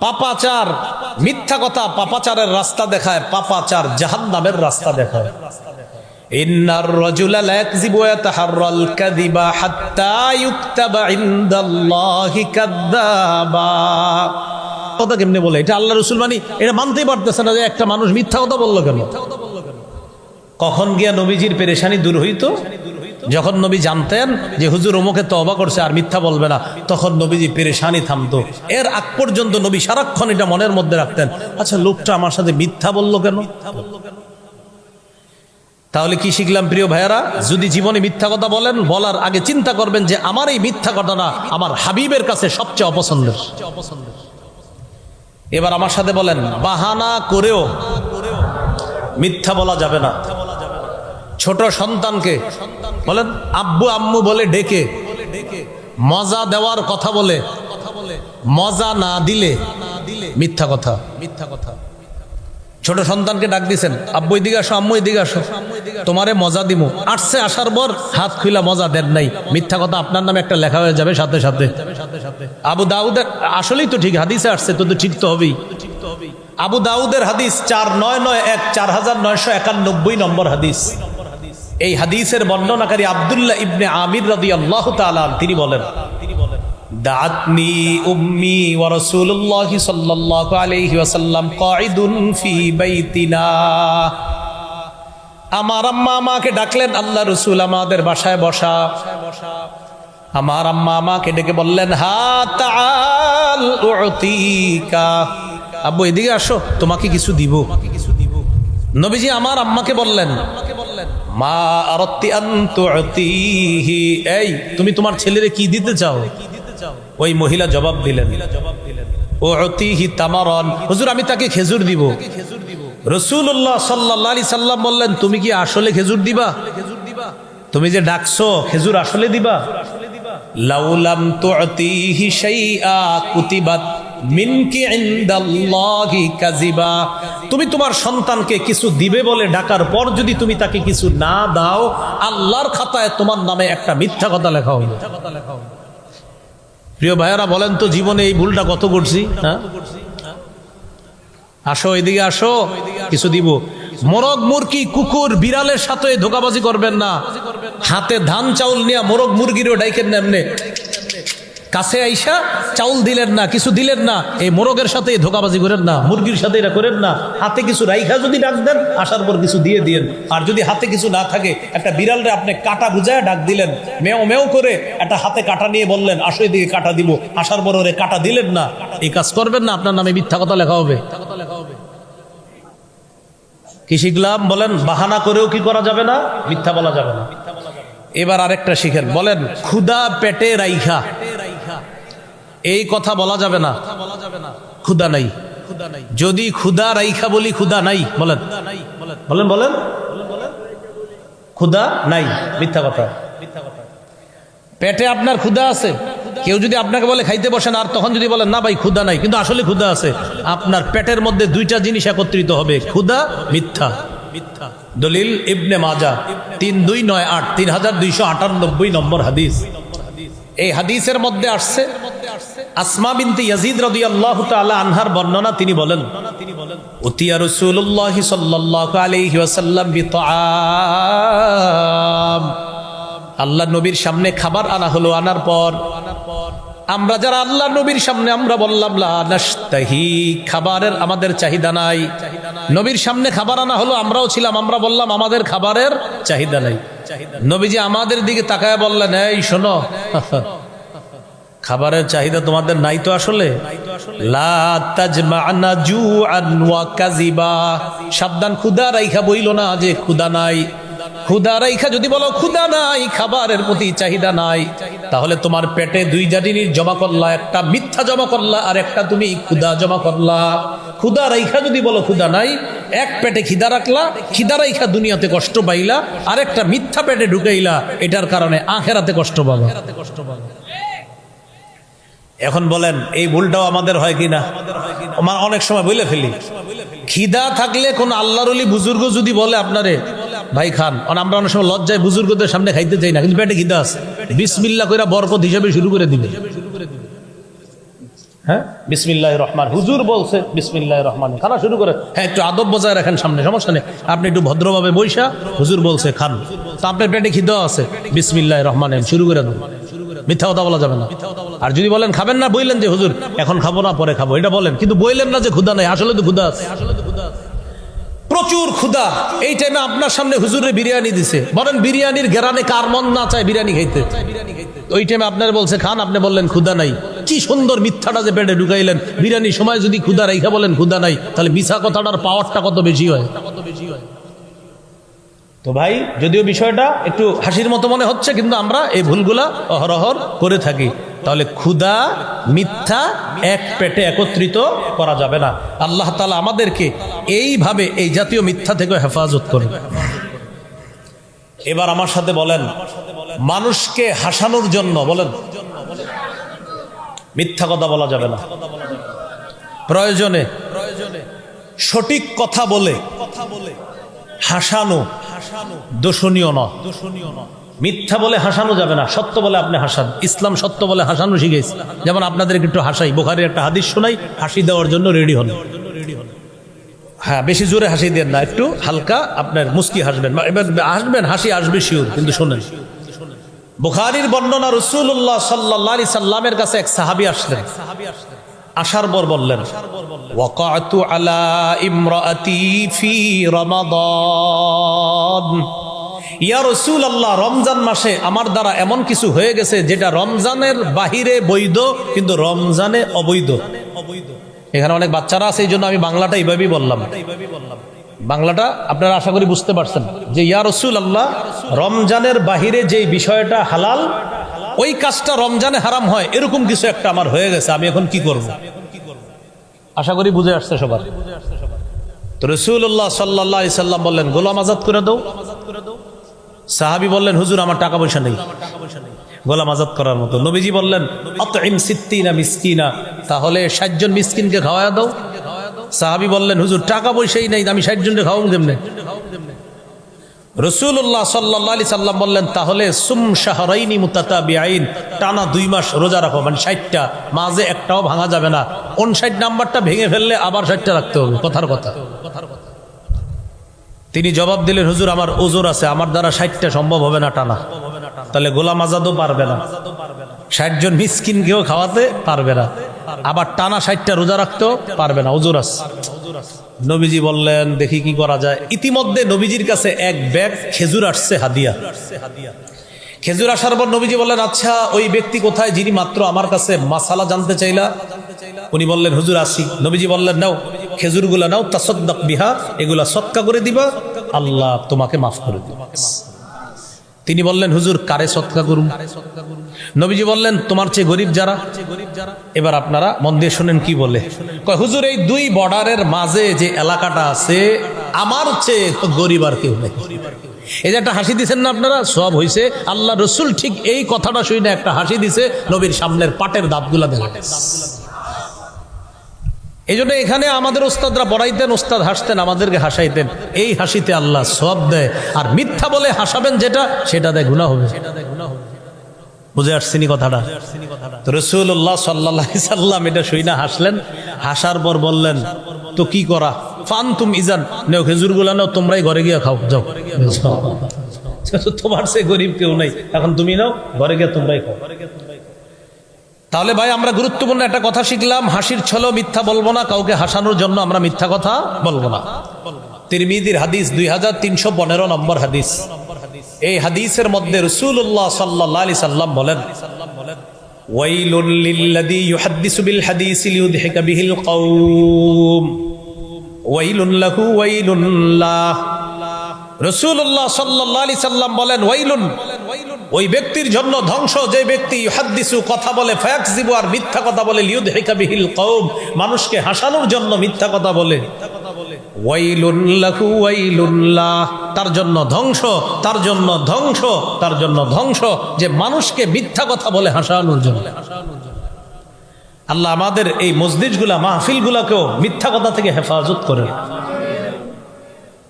পাপাচার, মিথ্যা কথা পাপাচারের রাস্তা দেখায়, পাপাচার জাহান্নামের রাস্তা দেখায়। ইন্নার রাজুলা লা ইয়াকযিবু ওয়া ইয়াতাহাররাল কাযিবা হাত্তা ইউকতাবা ইনদাল্লাহি কাযযাবা। কথা কেমনে বলে? এটা আল্লাহ রাসূল এটা মানতেই পারতেছে না যে একটা মানুষ মিথ্যা কথা বললো কেন। কখন গিয়া নবীজির পেরেশানি দূর হইতো? যখন নবী জানতেন যে হুজুর অমুকে তওবা করছে আর মিথ্যা বলবে না, তখন নবীজি পেরেশানি থামতো। এর আগ পর্যন্ত নবী সারাক্ষণ এটা মনের মধ্যে রাখতেন, আচ্ছা লোকটা আমার সাথে মিথ্যা বললো কেন। তাহলে কি শিখলাম প্রিয় ভাইয়েরা? যদি জীবনে মিথ্যা কথা বলেন, বলার আগে চিন্তা করবেন যে আমার এই মিথ্যা কথাটা আমার হাবিবের কাছে সবচেয়ে অপছন্দের। এবার আমার সাথে বলেন, বাহানা করেও মিথ্যা বলা যাবে না। ছোট সন্তানকে বলেন আব্বু আম্মু বলে ডেকে মজা দেওয়ার কথা বলে মজা না দিলে মিথ্যা কথা। ছোট সন্তানকে ডাক দিছেন, আব্বু এদিকে আসো, আম্মু এদিকে আসো, তোমারে মজা দিমু। আসছে, আসার পর হাত খুইলা মজা দেন নাই, মিথ্যা কথা আপনার নামে একটা লেখা হয়ে যাবে সাথে সাথে। আবু দাউদের, আসলেই তো ঠিক হাদিসে আসছে তো ঠিক তো হবেই। আবু দাউদের হাদিস 4991 4991 নম্বর হাদিস। এই হাদিসের বর্ণনাকারী আব্দুল্লাহ ইবনে আমির রাদিয়াল্লাহু তাআলা তিনি বলেন, দাআতনি উম্মি ওয়া রাসূলুল্লাহি সাল্লাল্লাহু আলাইহি ওয়াসাল্লাম কাঈদুন ফি বাইতিনা। আমার আম্মা আমাকে ডাকলেন, আল্লাহ রাসূল আমাদের বাসায় বসা। আমার আম্মা আমাকে ডেকে বললেন, হা তাআল উতিকা, আব্বু এদিকে আসো, তোমাকে কিছু দিব। নবীজি আমার আম্মাকে বললেন, মা আরাদতি আন তুতিহি, এই তুমি তোমার ছেলেরে কি দিতে চাও? ওই মহিলা জবাব দিলেন, উতিহি তামারান, হুজুর আমি তাকে খেজুর দিব। রাসূলুল্লাহ সাল্লাল্লাহু আলাইহি সাল্লাম বললেন, তুমি কি আসলে খেজুর দিবা? তুমি যে ডাকছো খেজুর আসলে দিবা? লাউলাম তুতিহি শাইআ কুতিবাত মিনকি ইনদাল্লাহি কাযিবা। তুমি তোমার সন্তানকে কিছু দিবে বলে ডাকার পর যদি তুমি তাকে কিছু না দাও, আল্লাহর খাতায় তোমার নামে একটা মিথ্যা কথা লেখা হবে। প্রিয় ভাইয়েরা বলেন তো, জীবনে এই ভুলটা কত করছি? হ্যাঁ, আসো এদিকে আসো, কিছু দিব। মোরগ মুরগি কুকুর বিড়ালের সাথে ধোকাবাজি করবেন না। হাতে ধান চাউল নিয়ে মোরগ মুরগিরও ডাইকেন না, এমনি কাছে আইসা চাউল দিলেন না, কিছু দিলেন না, এই মোরগের সাথে ধোকাবাজি করেন না, মুরগির সাথে এটা করেন না। হাতে কিছু রাইখা যদি ডাক দেন, আসার পর কিছু দিয়ে দিয়েন। আর যদি হাতে কিছু না থাকে, একটা বিড়ালরে আপনি কাটা বুঝায় ডাক দিলেন, মেও মেও করে একটা হাতে কাটা নিয়ে বললেন আসো এদিকে কাটা দিব, আসার পর ওরে কাটা দিলেন না, এই কাজ করবেন না, আপনার নামে মিথ্যা কথা লেখা হবে। কি শিখলাম বলেন? বাহানা করেও কি করা যাবে না? মিথ্যা বলা যাবে না। এবার আরেকটা শিখেন, বলেন ক্ষুধা পেটে রাইখা, এই কথা বলা যাবে না। ক্ষুধা নাই, যদি ক্ষুধা রাইখা বলি ক্ষুধা নাই, বলেন বলেন বলেন ক্ষুধা নাই, মিথ্যা কথা। পেটে আপনার ক্ষুধা আছে, কেউ যদি আপনাকে বলে খাইতে বসেন, আর তখন যদি বলেন না ভাই ক্ষুধা নাই, কিন্তু আসলে ক্ষুধা আছে, আপনার পেটের মধ্যে দুইটা জিনিস একত্রিত হবে, ক্ষুধা মিথ্যা। দলিল ইবনে মাজাহ 3298 3298 নম্বর হাদিস। এই হাদিসের মধ্যে আসছে আসমা বিনতে ইয়াজিদ রাদিয়াল্লাহু তাআলা আনহার বর্ণনা। তিনি বলেন, উতিয়া রাসূলুল্লাহ সাল্লাল্লাহু আলাইহি ওয়াসাল্লাম বিতাআম, আল্লাহ নবীর সামনে খাবার আনা হলো। আনার পর আমরা যারা আল্লাহ নবীর সামনে, আমরা বললাম লা নাশতাহি, খাবারের আমাদের চাহিদা নাই। নবীর সামনে খাবার আনা হলো, আমরাও ছিলাম, আমরা বললাম আমাদের খাবারের চাহিদা নাই। নবীজি আমাদের দিকে তাকায় বললেন, এই শোনো, খাবারের চাহিদা তোমাদের নাই তো আসলে, লা তাজমা'না জু'আন ওয়া কাযিবা, সাবধান ক্ষুধা রাইখা বইল না যে ক্ষুধা নাই। ক্ষুধা রাইখা যদি বলো ক্ষুধা নাই, খাবারের প্রতি চাহিদা নাই, তাহলে তোমার পেটে দুইটা জিনিস জমা করলা, একটা মিথ্যা জমা করলা আর একটা তুমি ক্ষুধা জমা করলা। ক্ষুধা রাইখা যদি বলো ক্ষুধা নাই, এক পেটে খিদা রাখলা, খিদা রাইখা দুনিয়াতে কষ্ট পাইলা, আর একটা মিথ্যা পেটে ঢুকাইলা, এটার কারণে আখেরাতে কষ্ট পাবা। এখন বলেন এই ভুলটাও আমাদের হয় কিনা? অনেক সময় বলে ফেলি, খিদা থাকলে কোন আল্লাহর ওলি বুজুর্গ যদি বলে আপনারে ভাই খান, আমরা অনেক সময় লজ্জায় বুজুর্গদের সামনে খাইতে চাই না, কিন্তু পেটে খিদা আছে, বিসমিল্লাহ কইরা বরকত হিসাবে শুরু করে দিবে। হ্যাঁ, বিসমিল্লাহির রহমান, হুজুর বলছে বিসমিল্লাহির রহমান, খানা শুরু করে। হ্যাঁ, একটু আদব বজায় রাখেন, সামনে সমস্যা নেই, আপনি একটু ভদ্রভাবে বৈশা, হুজুর বলছে খান, তো আপনার পেটে খিদা আছে, বিসমিল্লাহির রহমান শুরু করে দেন। মিথ্যা কথা বলা যাবে না। আর যদি বলেন খাবেন না, বললেন যে হুজুর এখন খাবো না পরে খাবো, এটা বলেন, কিন্তু বললেন না যে ক্ষুধা নাই, আসলে তো ক্ষুধা আছে, প্রচুর ক্ষুধা। এই টাইমে আপনার সামনে হুজুরে বিরিয়ানি দিছে, বলেন বিরিয়ানির ঘেরানে কার মন না চায় বিরিয়ানি খাইতে? ওই টাইমে আপনার বলছে খান, আপনি বললেন ক্ষুধা নাই। কি সুন্দর মিথ্যাটা যে পেটে ঢুকাইলেন। বিরিয়ানির সময় যদি ক্ষুধা রাইখা বলেন ক্ষুধা নাই, তাহলে মিছা কথাটার পাওয়ারটা কত বেশি হয়। তো ভাই, যদিও বিষয়টা একটু হাসির মতো মনে হচ্ছে, কিন্তু আমরা এই ভুলগুলা অহরহর করে থাকি। তাহলে ক্ষুধা, মিথ্যা এক পেটে একত্রিত করা যাবে না। আল্লাহ তাআলা আমাদেরকে এইভাবে এই জাতীয় মিথ্যা থেকে হেফাজত করেন। এবার আমার সাথে বলেন, মানুষকে হাসানোর জন্য বলেন মিথ্যা কথা বলা যাবে না। প্রয়োজনে সঠিক কথা বলে হাসানো দোষণীয় নয়। মিথ্যা বলে হাসানো যাবে না, সত্য বলে আপনি হাসান। ইসলাম সত্য বলে হাসানো শিখেছে। যেমন আপনাদেরকে একটু হাসাই, বুখারীর একটা হাদিস শোনাই, হাসি দেওয়ার জন্য রেডি হন। হ্যাঁ, বেশি জোরে হাসি দেন না, একটু হালকা আপনার মুস্কি হাসবেন। এবার হাসবেন, হাসি আসবে শিওর, কিন্তু শোনেন। বুখারীর বর্ণনা, রাসূলুল্লাহ সাল্লাল্লাহু আলাইহি সাল্লামের কাছে এক সাহাবী আসলেন। আসার পর বললেন, ওয়াকাতু আলা ইমরাআতি ফি রমাদান, ইয়া রাসূলুল্লাহ, রমজান মাসে আমার দ্বারা এমন কিছু হয়ে গেছে যেটা রমজানের বাহিরে বৈধ, কিন্তু রমজানে অবৈধ। এখানে অনেক বাচ্চারা আছে, এই জন্য আমি বাংলাটা এইভাবেই বললাম। বাংলাটা আপনারা আশা করি বুঝতে পারছেন যে ইয়া রাসূলুল্লাহ, রমজানের বাহিরে যে বিষয়টা হালাল, ওই কাজটা রমজানে হারাম হয়, এরকম কিছু একটা আমার হয়ে গেছে, আমি এখন কি করব? আশা করি বুঝে আসছে সবার। তো রাসূলুল্লাহ সাল্লাল্লাহু আলাইহি সাল্লাম বললেন, গোলাম আজাদ করে দাও। সাহাবী বললেন, হুজুর আমার টাকা পয়সা নেই গোলাম আজাদ করার মতো। নবীজি বললেন, আতইম সিত্তিনা মিসকিনা, তাহলে 60 জন মিসকিনকে খাওয়ায়া দাও। সাহাবী বললেন, হুজুর টাকা পয়সাই নেই, আমি 60 জনকে খাওয়াবো কেমনে? রাসূলুল্লাহ সাল্লাল্লাহু আলাইহি সাল্লাম বললেন, তাহলে সুম শাহরাইনি মুতাতাবিআইন, টানা 2 মাস রোজা রাখো, মানে 60টা, মাঝে একটাও ভাঙা যাবে না। 59 নাম্বারটা ভেঙে ফেললে আবার 60টা রাখতে হবে, কথার কথা। তিনি জবাব দিলেন, হুজুর আমার ওজর আছে, আমার দ্বারা 60টা সম্ভব হবে না টানা। তাহলে গোলাম আজাদও পারবে না, 60 জন মিসকিনকেও খাওয়াতে পারবে না, আবার টানা 60টা রোজা রাখতেও পারবে না, ওজর আছে। নবীজি বললেন, দেখি কি করা যায়। ইতিমধ্যে নবীজির কাছে এক ব্যাগ খেজুর আসছে হাদিয়া। খেজুর আসার পর নবীজি বললেন, আচ্ছা ওই ব্যক্তি কোথায় যিনি মাত্র আমার কাছে মাসালা জানতে চাইলা? উনি বললেন, হুজুর আসি। নবীজি বললেন, নাও খেজুরগুলা নাও, তাসাদ্দাক বিহা, এগুলা সদকা করে দিবা, আল্লাহ তোমাকে মাফ করে দিবে। তিনি বললেন, হুজুর কারে সদকা করুন? নবীজি বললেন, তোমার চেয়ে গরিব যারা। এবার আপনারা মন দিয়ে শুনেন কি বলে। কয়, হুজুর এই 2 বর্ডারের মাঝে যে এলাকাটা আছে, আমার চেয়ে গরিব আর কেউ নেই। এই যে একটা হাসি দিচ্ছেন না আপনারা, সব হয়েছে। আল্লাহ রসুল ঠিক এই কথাটা শুনে একটা হাসি দিছে, নবীর সামনের পাটের দাঁতগুলা দেখা গেছে। এই জন্য এখানে আমাদের ওস্তাদরা পড়াইতেন, ওস্তাদ হাসতেন, আমাদেরকে হাসাইতেন। এই হাসিতে আল্লাহ সওয়াব দেয়, আর মিথ্যা বলে হাসাবেন যেটা, সেটা দেয় গুনাহ হবে। বুঝে আসছেনি কথাটা? তো রাসূলুল্লাহ সাল্লাল্লাহু আলাইহি সাল্লাম এটা শুনে হাসলেন। হাসার পর বললেন, তো কি করা? ফানতুম ইজান, নেও খেজুরগুলা নাও, তোমরাই ঘরে গিয়ে খাও, যাও। তোমার সে গরিব কেউ নাই, এখন তুমি নাও, ঘরে গিয়ে তোমরাই খাও। তাহলে ভাই, আমরা গুরুত্বপূর্ণ একটা কথা শিখলাম, হাসির ছলেও মিথ্যা বলবো না, কাউকে হাসানোর জন্য আমরা মিথ্যা কথা বলবো না। তিরমিজির হাদিস 2315 নম্বর হাদিস। এই হাদিসের মধ্যে রাসূলুল্লাহ সাল্লাল্লাহু আলাইহি সাল্লাম বলেন, ওয়াইলুল লিল্লাযী ইউহাদ্দিসু বিল হাদিসি লিইউদহিকা বিহিল কওম, ওয়াইলুন লাহু ওয়াইলুন লাহ। রাসূলুল্লাহ সাল্লাল্লাহু আলাইহি সাল্লাম বলেন, ওয়াইলুন, ওই ব্যক্তির জন্য ধ্বংস যে ব্যক্তি ইউহাদ্দিসু কথা বলে, ফায়াকযিবু আর মিথ্যা কথা বলে, লিইউদহিকা বিহিল কওম মানুষকে হাসানোর জন্য মিথ্যা কথা বলে, ওয়াইলুন লাহু ওয়াইলুন লাহ, তার জন্য ধ্বংস, তার জন্য ধ্বংস, তার জন্য ধ্বংস যে মানুষকে মিথ্যা কথা বলে হাসানোর জন্য। আল্লাহ আমাদের এই মসজিদগুলা মাহফিলগুলাকেও মিথ্যা কথা থেকে হেফাজত করেন।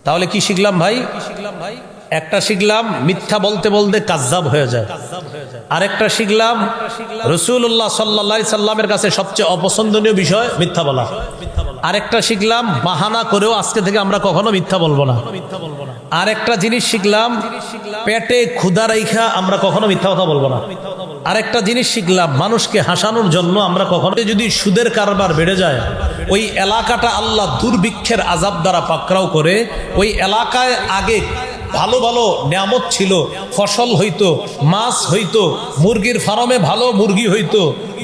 তাহলে কি শিখলাম ভাই? একটা শিখলাম মিথ্যা বলতে বলতে কাজ্জাব হয়ে যায়। আরেকটা শিখলাম রাসূলুল্লাহ সাল্লাল্লাহু আলাইহি সাল্লামের কাছে সবচেয়ে অপছন্দনীয় বিষয় মিথ্যা বলা। আরেকটা শিখলাম বাহানা করেও আজকে থেকে আমরা কখনো মিথ্যা বলবো না। আরেকটা জিনিস শিখলাম পেটে ক্ষুধা রাইখা আমরা কখনো মিথ্যা কথা বলবো না। আরেকটা জিনিস শিখলাম মানুষকে হাসানোর জন্য আমরা কখনো, যদি সুদের কারবার বেড়ে যায় ওই এলাকাটা আল্লাহ দুর্ভিক্ষের আযাব দ্বারা পাকড়াও করে, ওই এলাকায় আগে ভালো ভালো নিয়ামত ছিল, ফসল হইতো, মাছ হইতো, মুরগির ফার্মে ভালো মুরগি হইতো,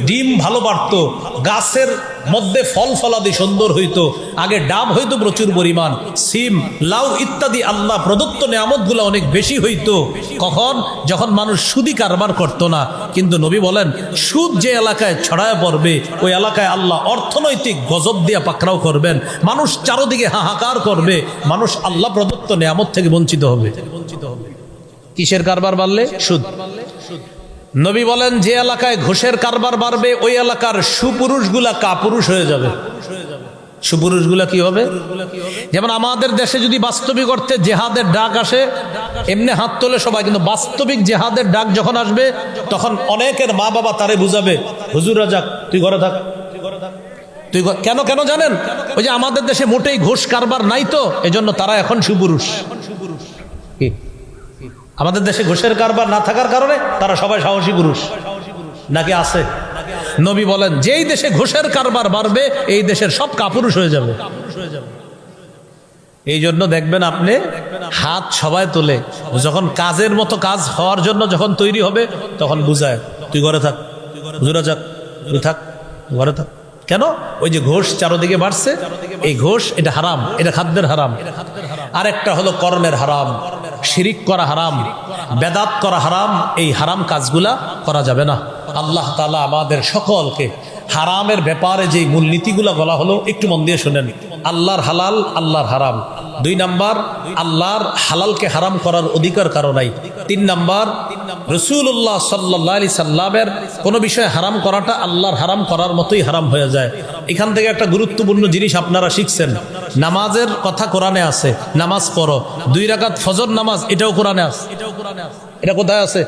ডিম ভালো বাড়তো, গাছের মধ্যে ফল ফলাদি সুন্দর হইতো, আগে ডাব হইতো প্রচুর পরিমাণ, সিম লাউ ইত্যাদি আল্লাহ প্রদত্ত নিয়ামতগুলো অনেক বেশি হইতো। কখন? যখন মানুষ সুদি কারবার করতো না। কিন্তু নবী বলেন সুদ যে এলাকায় ছড়ায় পড়বে ওই এলাকায় আল্লাহ অর্থনৈতিক গজব দিয়ে পাকড়াও করবেন, মানুষ চারদিকে হাহাকার করবে, মানুষ আল্লাহ প্রদত্ত নিয়ামত থেকে বঞ্চিত হবে। কিসের কারবার বাড়লে? সুদ। নবী বলেন যে এলাকায় ঘুষের কারবার বাড়বে ওই এলাকার সুপুরুষগুলা কাপুরুষ হয়ে যাবে। সুপুরুষগুলা কি হবে? যেমন আমাদের দেশে যদি বাস্তবিক অর্থে জেহাদের ডাক আসে এমনি হাত তোলে সবাই, কিন্তু বাস্তবিক জেহাদের ডাক যখন আসবে তখন অনেকের মা বাবা তারে বুঝাবে, হুজুর রাজাক তুই ঘরে থাক, তুই কেন কেন জানেন? ওই যে আমাদের দেশে মোটেই ঘুষ কারবার নাই তো এজন্য তারা এখন সুপুরুষ। আমাদের দেশে ঘুষের কারবার না থাকার কারণে তারা সবাই সাহসী পুরুষ নাকি আছে? নবী বলেন যেই দেশে ঘুষের কারবার বাড়বে এই দেশের সব কাপুরুষ হয়ে যাবে। এই জন্য দেখবেন আপনি হাত সবাই তোলে যখন কাজের মতো কাজ হওয়ার জন্য যখন তৈরি হবে তখন বুঝায় তুই ঘরে থাক, হুজুরা যাক তুই থাক, ঘরে থাক। কেন? ওই যে ঘোষ চারদিকে বাড়ছে, এই ঘোষ এটা হারাম, এটা খাদ্যের হারাম। আরেকটা হলো কর্মের হারাম, শিরিক করা হারাম, বেদাত করা হারাম। এই হারাম কাজগুলা করা যাবে না। আল্লাহ তাআলা আমাদের সকলকে হারামের ব্যাপারে যে মূলনীতিগুলা বলা হলো একটু মন দিয়ে শুনেন। আল্লাহর হালাল, আল্লাহর হারাম। 2 নাম্বার, আল্লাহর হালালকে হারাম করার অধিকার কারো নাই। 3 নাম্বার, রাসূলুল্লাহ সাল্লাল্লাহু আলাইহি সাল্লামের কোনো বিষয় হারাম করাটা আল্লাহর হারাম করার মতোই হারাম হয়ে যায়। এখান থেকে একটা গুরুত্বপূর্ণ জিনিস আপনারা শিখছেন, নামাজের কথা কোরআনে আছে, নামাজ পড়ো। 2 রাকাত ফজর নামাজ এটাও কোরআনে আছে। এটা কোথায় আছে?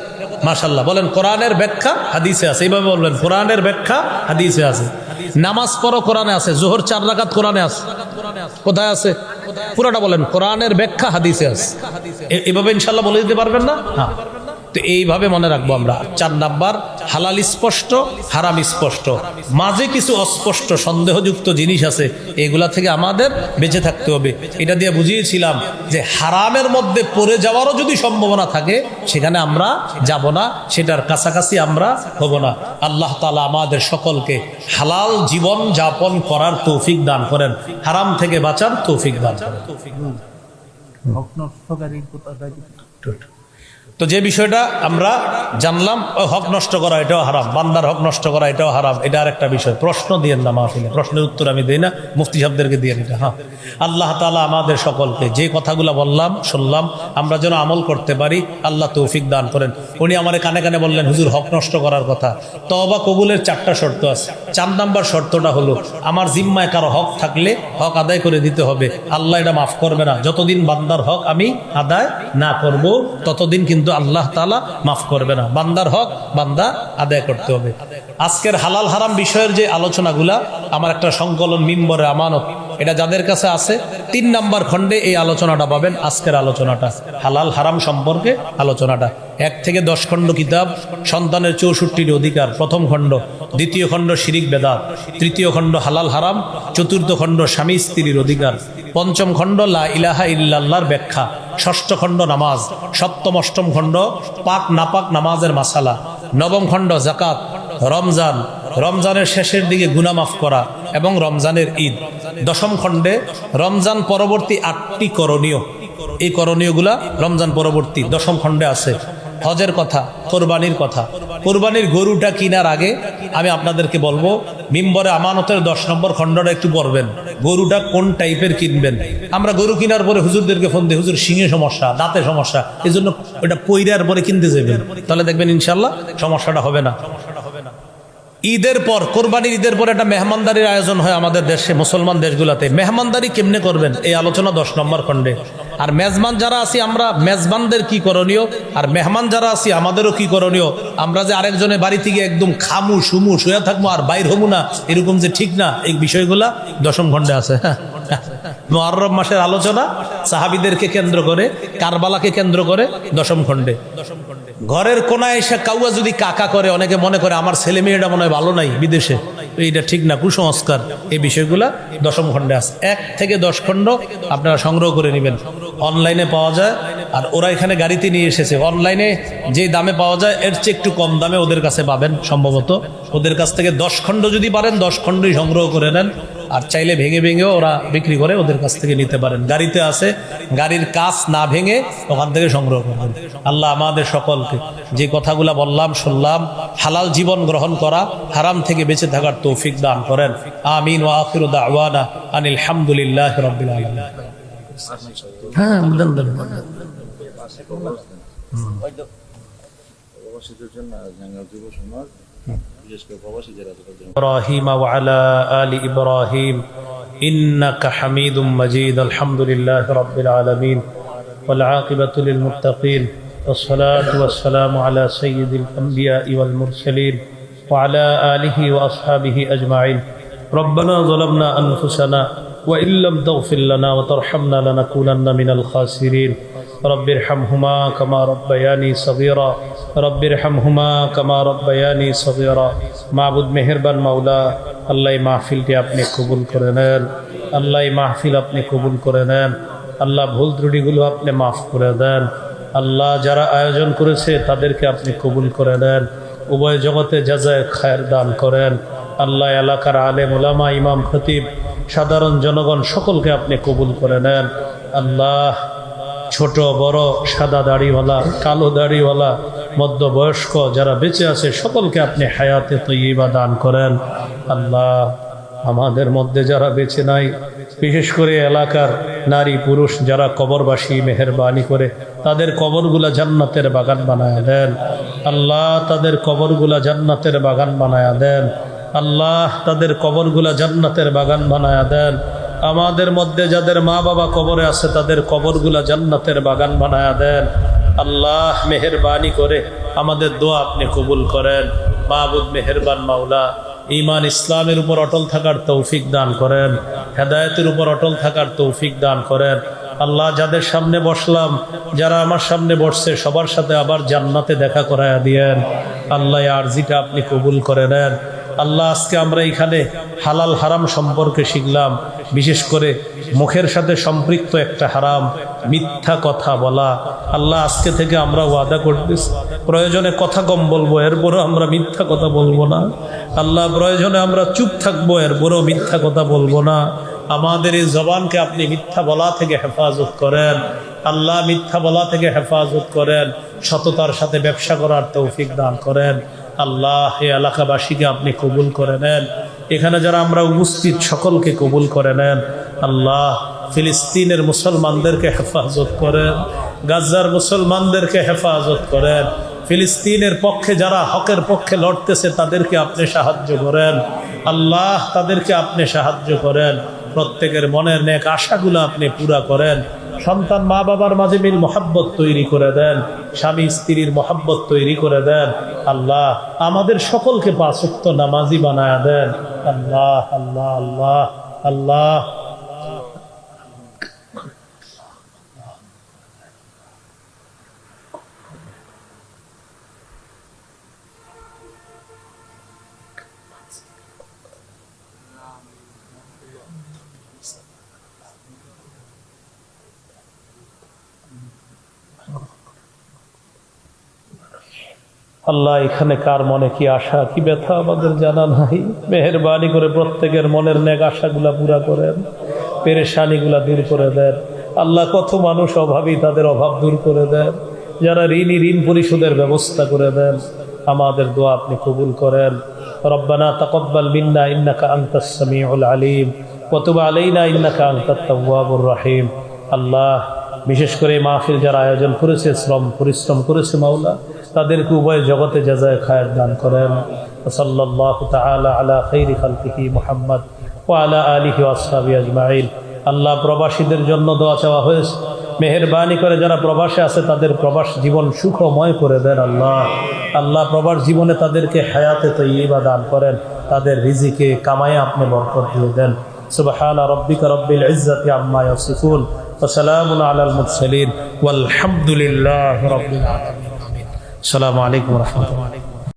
মাশাআল্লাহ বলেন কোরআনের ব্যাখ্যা হাদিসে আছে। এইভাবে বলবেন কোরআনের ব্যাখ্যা হাদিসে আছে। নামাজ পড়ো কোরআনে আছে, যোহর 4 রাকাত কোরআনে আছে। কোথায় আছে? পুরোটা বলেন কোরআনের ব্যাখ্যা হাদিসে আছে। এভাবে ইনশাআল্লাহ বলে দিতে পারবেন না? হ্যাঁ। তো এইভাবে মনে রাখবো আমরা। 4 নাম্বার, হালাল স্পষ্ট, হারাম স্পষ্ট, মাঝে কিছু অস্পষ্ট সন্দেহযুক্ত জিনিস আছে, এগুলা থেকে আমাদের বেঁচে থাকতে হবে। এটা দিয়ে বুঝিয়েছিলাম যে হারামের মধ্যে পড়ে যাওয়ারও যদি সম্ভাবনা থাকে সেখানে আমরা যাব না, সেটার কাছাকাছি আমরা হব না। আল্লাহ তাআলা আমাদের সকলকে হালাল জীবন যাপন করার তৌফিক দান করেন, হারাম থেকে বাঁচার তৌফিক দান করেন। তো যে বিষয়টা আমরা জানলাম, হক নষ্ট করা এটাও হারাম, বান্দার হক নষ্ট করা এটাও হারাম। এটা আর একটা বিষয়। প্রশ্ন দিয়েন না মাহফিলে, প্রশ্নের উত্তর আমি দিই না, মুফতি সাহেবদেরকে দিয়ে এটা। হ্যাঁ, আল্লাহ তাআলা আমাদের সকলকে যে কথাগুলো বললাম শুনলাম আমরা যেন আমল করতে পারি, আল্লাহ তৌফিক দান করেন। উনি আমার কানে কানে বললেন হুজুর হক নষ্ট করার কথা। তওবা কবুলের 4টা শর্ত আছে। 4 নাম্বার শর্তটা হলো আমার জিম্মায় কারো হক থাকলে হক আদায় করে দিতে হবে। আল্লাহ এটা মাফ করবে না, যতদিন বান্দার হক আমি আদায় না করব ততদিন কিন্তু আল্লাহ তাআলা মাফ করবে না। বান্দার হক বান্দা আদায় করতে হবে। আজকের হালাল হারাম বিষয়ের যে আলোচনাগুলা আমার একটা সংকলন মিম্বরে আমানত, এটা যাদের কাছে আছে 3 নাম্বার খণ্ডে এই আলোচনাটা পাবেন। আজকের আলোচনাটা হালাল হারাম সম্পর্কে আলোচনাটা 1 থেকে 10 খণ্ড কিতাব, সন্তানের 64টি অধিকার, প্রথম খণ্ড, দ্বিতীয় খণ্ড শিরিক বেদাত, তৃতীয় খণ্ড হালাল হারাম, চতুর্থ খণ্ড স্বামী স্ত্রীর অধিকার, পঞ্চম খণ্ড লা ইলাহা ইল্লাল্লাহর ব্যাখ্যা, ষষ্ঠ খণ্ড নামাজ, সপ্তম অষ্টম খণ্ড পাক নাপাক নামাজের মাসালা, নবম খণ্ড জাকাত, রমজান, রমজানের শেষের দিকে গুনাহ মাফ করা এবং রমজানের ঈদ, দশম খণ্ডে রমজান পরবর্তী 8টি করণীয়। এই করণীয়গুলা রমজান পরবর্তী দশম খণ্ডে আছে। হজের কথা, কোরবানির কথা। কোরবানির গরুটা কিনার আগে আমি আপনাদেরকে বলবো মিম্বরে আমানতের 10 নম্বর খণ্ডটা একটু পড়বেন। গরুটা কোন টাইপের কিনবেন। আমরা গরু কেনার পরে হুজুরদেরকে ফোন দিই, হুজুর শিঙে সমস্যা, দাঁতে সমস্যা, এই জন্য ওটা পইরার পরে কিনতে যাবেন, তাহলে দেখবেন ইনশাল্লাহ সমস্যাটা হবে না। ঈদের পর, কোরবানির ঈদের পর একটা মেহমানদারির আয়োজন হয় আমাদের দেশে, মুসলমান দেশগুলোতে। মেহমানদারি কেমনে করবেন এই আলোচনা 10 নম্বর খণ্ডে। আর মেজবান যারা আছি আমরা, মেজবানদের কি করণীয়, আর মেহমান যারা আছি আমাদেরও কি করণীয়। আমরা যে আরেকজনের বাড়ি থেকে একদম খামু সুমু শুয়ে থাকবো আর বাইর হবো না, এরকম যে ঠিক না, এই বিষয়গুলা 10ম খণ্ডে আছে। মুহররম মাসের আলোচনা সাহাবীদেরকে কেন্দ্র করে, কারবালাকে কেন্দ্র করে 10ম খণ্ডে। ঘরের কোনায় এসে কাউয়া যদি কাকা করে, অনেকে মনে করে আমার ছেলে মেয়েটা মনে হয় ভালো নাই বিদেশে, এইটা ঠিক না, কুসংস্কার। এই বিষয়গুলা 10ম খণ্ডে আছে। 1 থেকে 10 খণ্ড আপনারা সংগ্রহ করে নেবেন, অনলাইনে পাওয়া যায়। আর ওরা এখানে গাড়িতে নিয়ে এসেছে, অনলাইনে যে দামে পাওয়া যায় এর চেয়ে একটু কম দামে ওদের কাছে পাবেন সম্ভবত। ওদের কাছ থেকে 10 খণ্ড যদি পারেন 10 খণ্ডই সংগ্রহ করে নেন। আর চাইলে ভেঙে ভেঙেও ওরা বিক্রি করে, ওদের কাছ থেকে নিতে পারেন। গাড়িতে আছে, গাড়ির কাজ না ভেঙে ওখান থেকে সংগ্রহ করবেন। আল্লাহ আমাদের সকলকে যে কথাগুলা বললাম শুনলাম, হালাল জীবন গ্রহণ করা, হারাম থেকে বেঁচে থাকার তৌফিক দান করেন। আমিন ওয়া আখিরু দাওয়ানা আনিল হামদুলিল্লাহি রাব্বিল আলামিন। হ্যাঁ, إبراهيم وعلى آل إبراهيم إنك حميد مجيد. الحمد لله رب العالمين والعاقبة للمتقين والصلاة والسلام على سيد الأنبياء والمرسلين وعلى آله وأصحابه أجمعين. ربنا ظلمنا أنفسنا وإن لم تغفر لنا وترحمنا لنكونن من الخاسرين. رب ارحمهما كما ربياني صغيرا رب ارحمهما كما ربياني صغيرا. মাবুদ মেহেরবান মাওলা, আল্লাহ মাহফিলটি আপনি কবুল করে নেন। আল্লাহ মাহফিল আপনি কবুল করে নেন। আল্লাহ ভুল ত্রুটিগুলো আপনি মাফ করে দেন। আল্লাহ যারা আয়োজন করেছে তাদেরকে আপনি কবুল করে নেন। উভয় জগতে জাযায়ে খায়ের দান করেন। আল্লাহ এলাকার আলেম ওলামা, ইমাম খতিব, সাধারণ জনগণ সকলকে আপনি কবুল করে নেন। আল্লাহ ছোট বড়, সাদা দাড়িওয়ালা, কালো দাড়িওয়ালা, মধ্যবয়স্ক যারা বেঁচে আছে সকলকে আপনি হায়াতে তৈয়বা দান করেন। আল্লাহ আমাদের মধ্যে যারা বেঁচে নাই, বিশেষ করে এলাকার নারী পুরুষ যারা কবরবাসী, মেহেরবানি করে তাদের কবরগুলা জান্নাতের বাগান বানায়া দেন। আল্লাহ তাদের কবরগুলা জান্নাতের বাগান বানায়া দেন। আল্লাহ তাদের কবরগুলা জান্নাতের বাগান বানায়া দেন। আমাদের মধ্যে যাদের মা বাবা কবরে আছে তাদের কবরগুলা জান্নাতের বাগান বানায়া দেন। আল্লাহ মেহেরবানি করে আমাদের দোয়া আপনি কবুল করেন। মাবুদ মেহেরবান মাওলা, ঈমান ইসলামের উপর অটল থাকার তৌফিক দান করেন। হেদায়েতের উপর অটল থাকার তৌফিক দান করেন। আল্লাহ যাদের সামনে বসলাম, যারা আমার সামনে বসছে, সবার সাথে আবার জান্নাতে দেখা করায়া দিয়েন। আল্লাহ আরজিটা আপনি কবুল করে নেন। আল্লাহ আজকে আমরা এখানে হালাল হারাম সম্পর্কে শিখলাম। বিশেষ করে মুখের সাথে সম্পৃক্ত একটা হারাম, মিথ্যা কথা বলা। আল্লাহ আজকে থেকে আমরা ওয়াদা করতেছি, প্রয়োজনে কথা কম বলবো, এরপরও আমরা মিথ্যা কথা বলবো না। আল্লাহ প্রয়োজনে আমরা চুপ থাকবো, এরপরও মিথ্যা কথা বলবো না। আমাদের এই জবানকে আপনি মিথ্যা বলা থেকে হেফাজত করেন। আল্লাহ মিথ্যা বলা থেকে হেফাজত করেন। সততার সাথে ব্যবসা করার তৌফিক দান করেন। আল্লাহ এই এলাকাবাসীকে আপনি কবুল করে নেন। এখানে যারা আমরা উপস্থিত সকলকে কবুল করে নেন। আল্লাহ ফিলিস্তিনের মুসলমানদেরকে হেফাজত করেন। গাজার মুসলমানদেরকে হেফাজত করেন। ফিলিস্তিনের পক্ষে যারা হকের পক্ষে লড়তেছে তাদেরকে আপনি সাহায্য করেন। আল্লাহ তাদেরকে আপনি সাহায্য করেন। প্রত্যেকের মনের নেক আশাগুলো আপনি পুরা করেন। সন্তান মা বাবার মাঝে মিল মোহাব্বত তৈরি করে দেন। স্বামী স্ত্রীর মোহাব্বত তৈরি করে দেন। আল্লাহ আমাদের সকলকে 5 ওয়াক্ত নামাজি বানায়া দেন। আল্লাহ আল্লাহ আল্লাহ আল্লাহ আল্লাহ এখানে কার মনে কি আশা কি ব্যথা আমাদের জানা নাই। মেহেরবানি করে প্রত্যেকের মনের নেক আশাগুলা পুরা করেন, পেরেশানিগুলা দূর করে দেন। আল্লাহ কত মানুষ অভাবী, তাদের অভাব দূর করে দেন। যারা ঋণী, ঋণ পরিশোধের ব্যবস্থা করে দেন। আমাদের দোয়া আপনি কবুল করেন। রব্বানা তাকাব্বাল মিন্না ইন্নাকা আনতাস সামিউল আলিম ওয়া তুব আলাইনা ইন্নাকা আনতাত তাওয়াবুর রহিম। আল্লাহ বিশেষ করে মাহফিল যারা আয়োজন করেছে, শ্রম পরিশ্রম করেছে মাওলা, তাদেরকে উভয় জগতে জাযায়ে খায়ের দান করেন। সাল্লাল্লাহু তাআলা আলা খাইরি খালকিহি মুহাম্মদ ওয়া আলা আলিহি ওয়া আসহাবিহি আজমাইন। আল্লাহ প্রবাসীদের জন্য দোয়া চাওয়া হয়েছে, মেহেরবানি করে যারা প্রবাসে আছে তাদের প্রবাস জীবন সুখময় করে দেন। আল্লাহ প্রবাস জীবনে তাদেরকে হায়াতে তৈয়বা দান করেন, তাদের রিজিকে কামায়ে আপনি বরকত দিয়ে দেন। সুবহানা রাব্বিকা রাব্বিল ইজ্জাতি আম্মা ইয়াসিফুন ওয়া সালামুন আলাল মুরসালিন ওয়ালহামদুলিল্লাহি রাব্বিল আলামিন। আসসালামু আলাইকুম ওয়া রাহমাতুল্লাহ।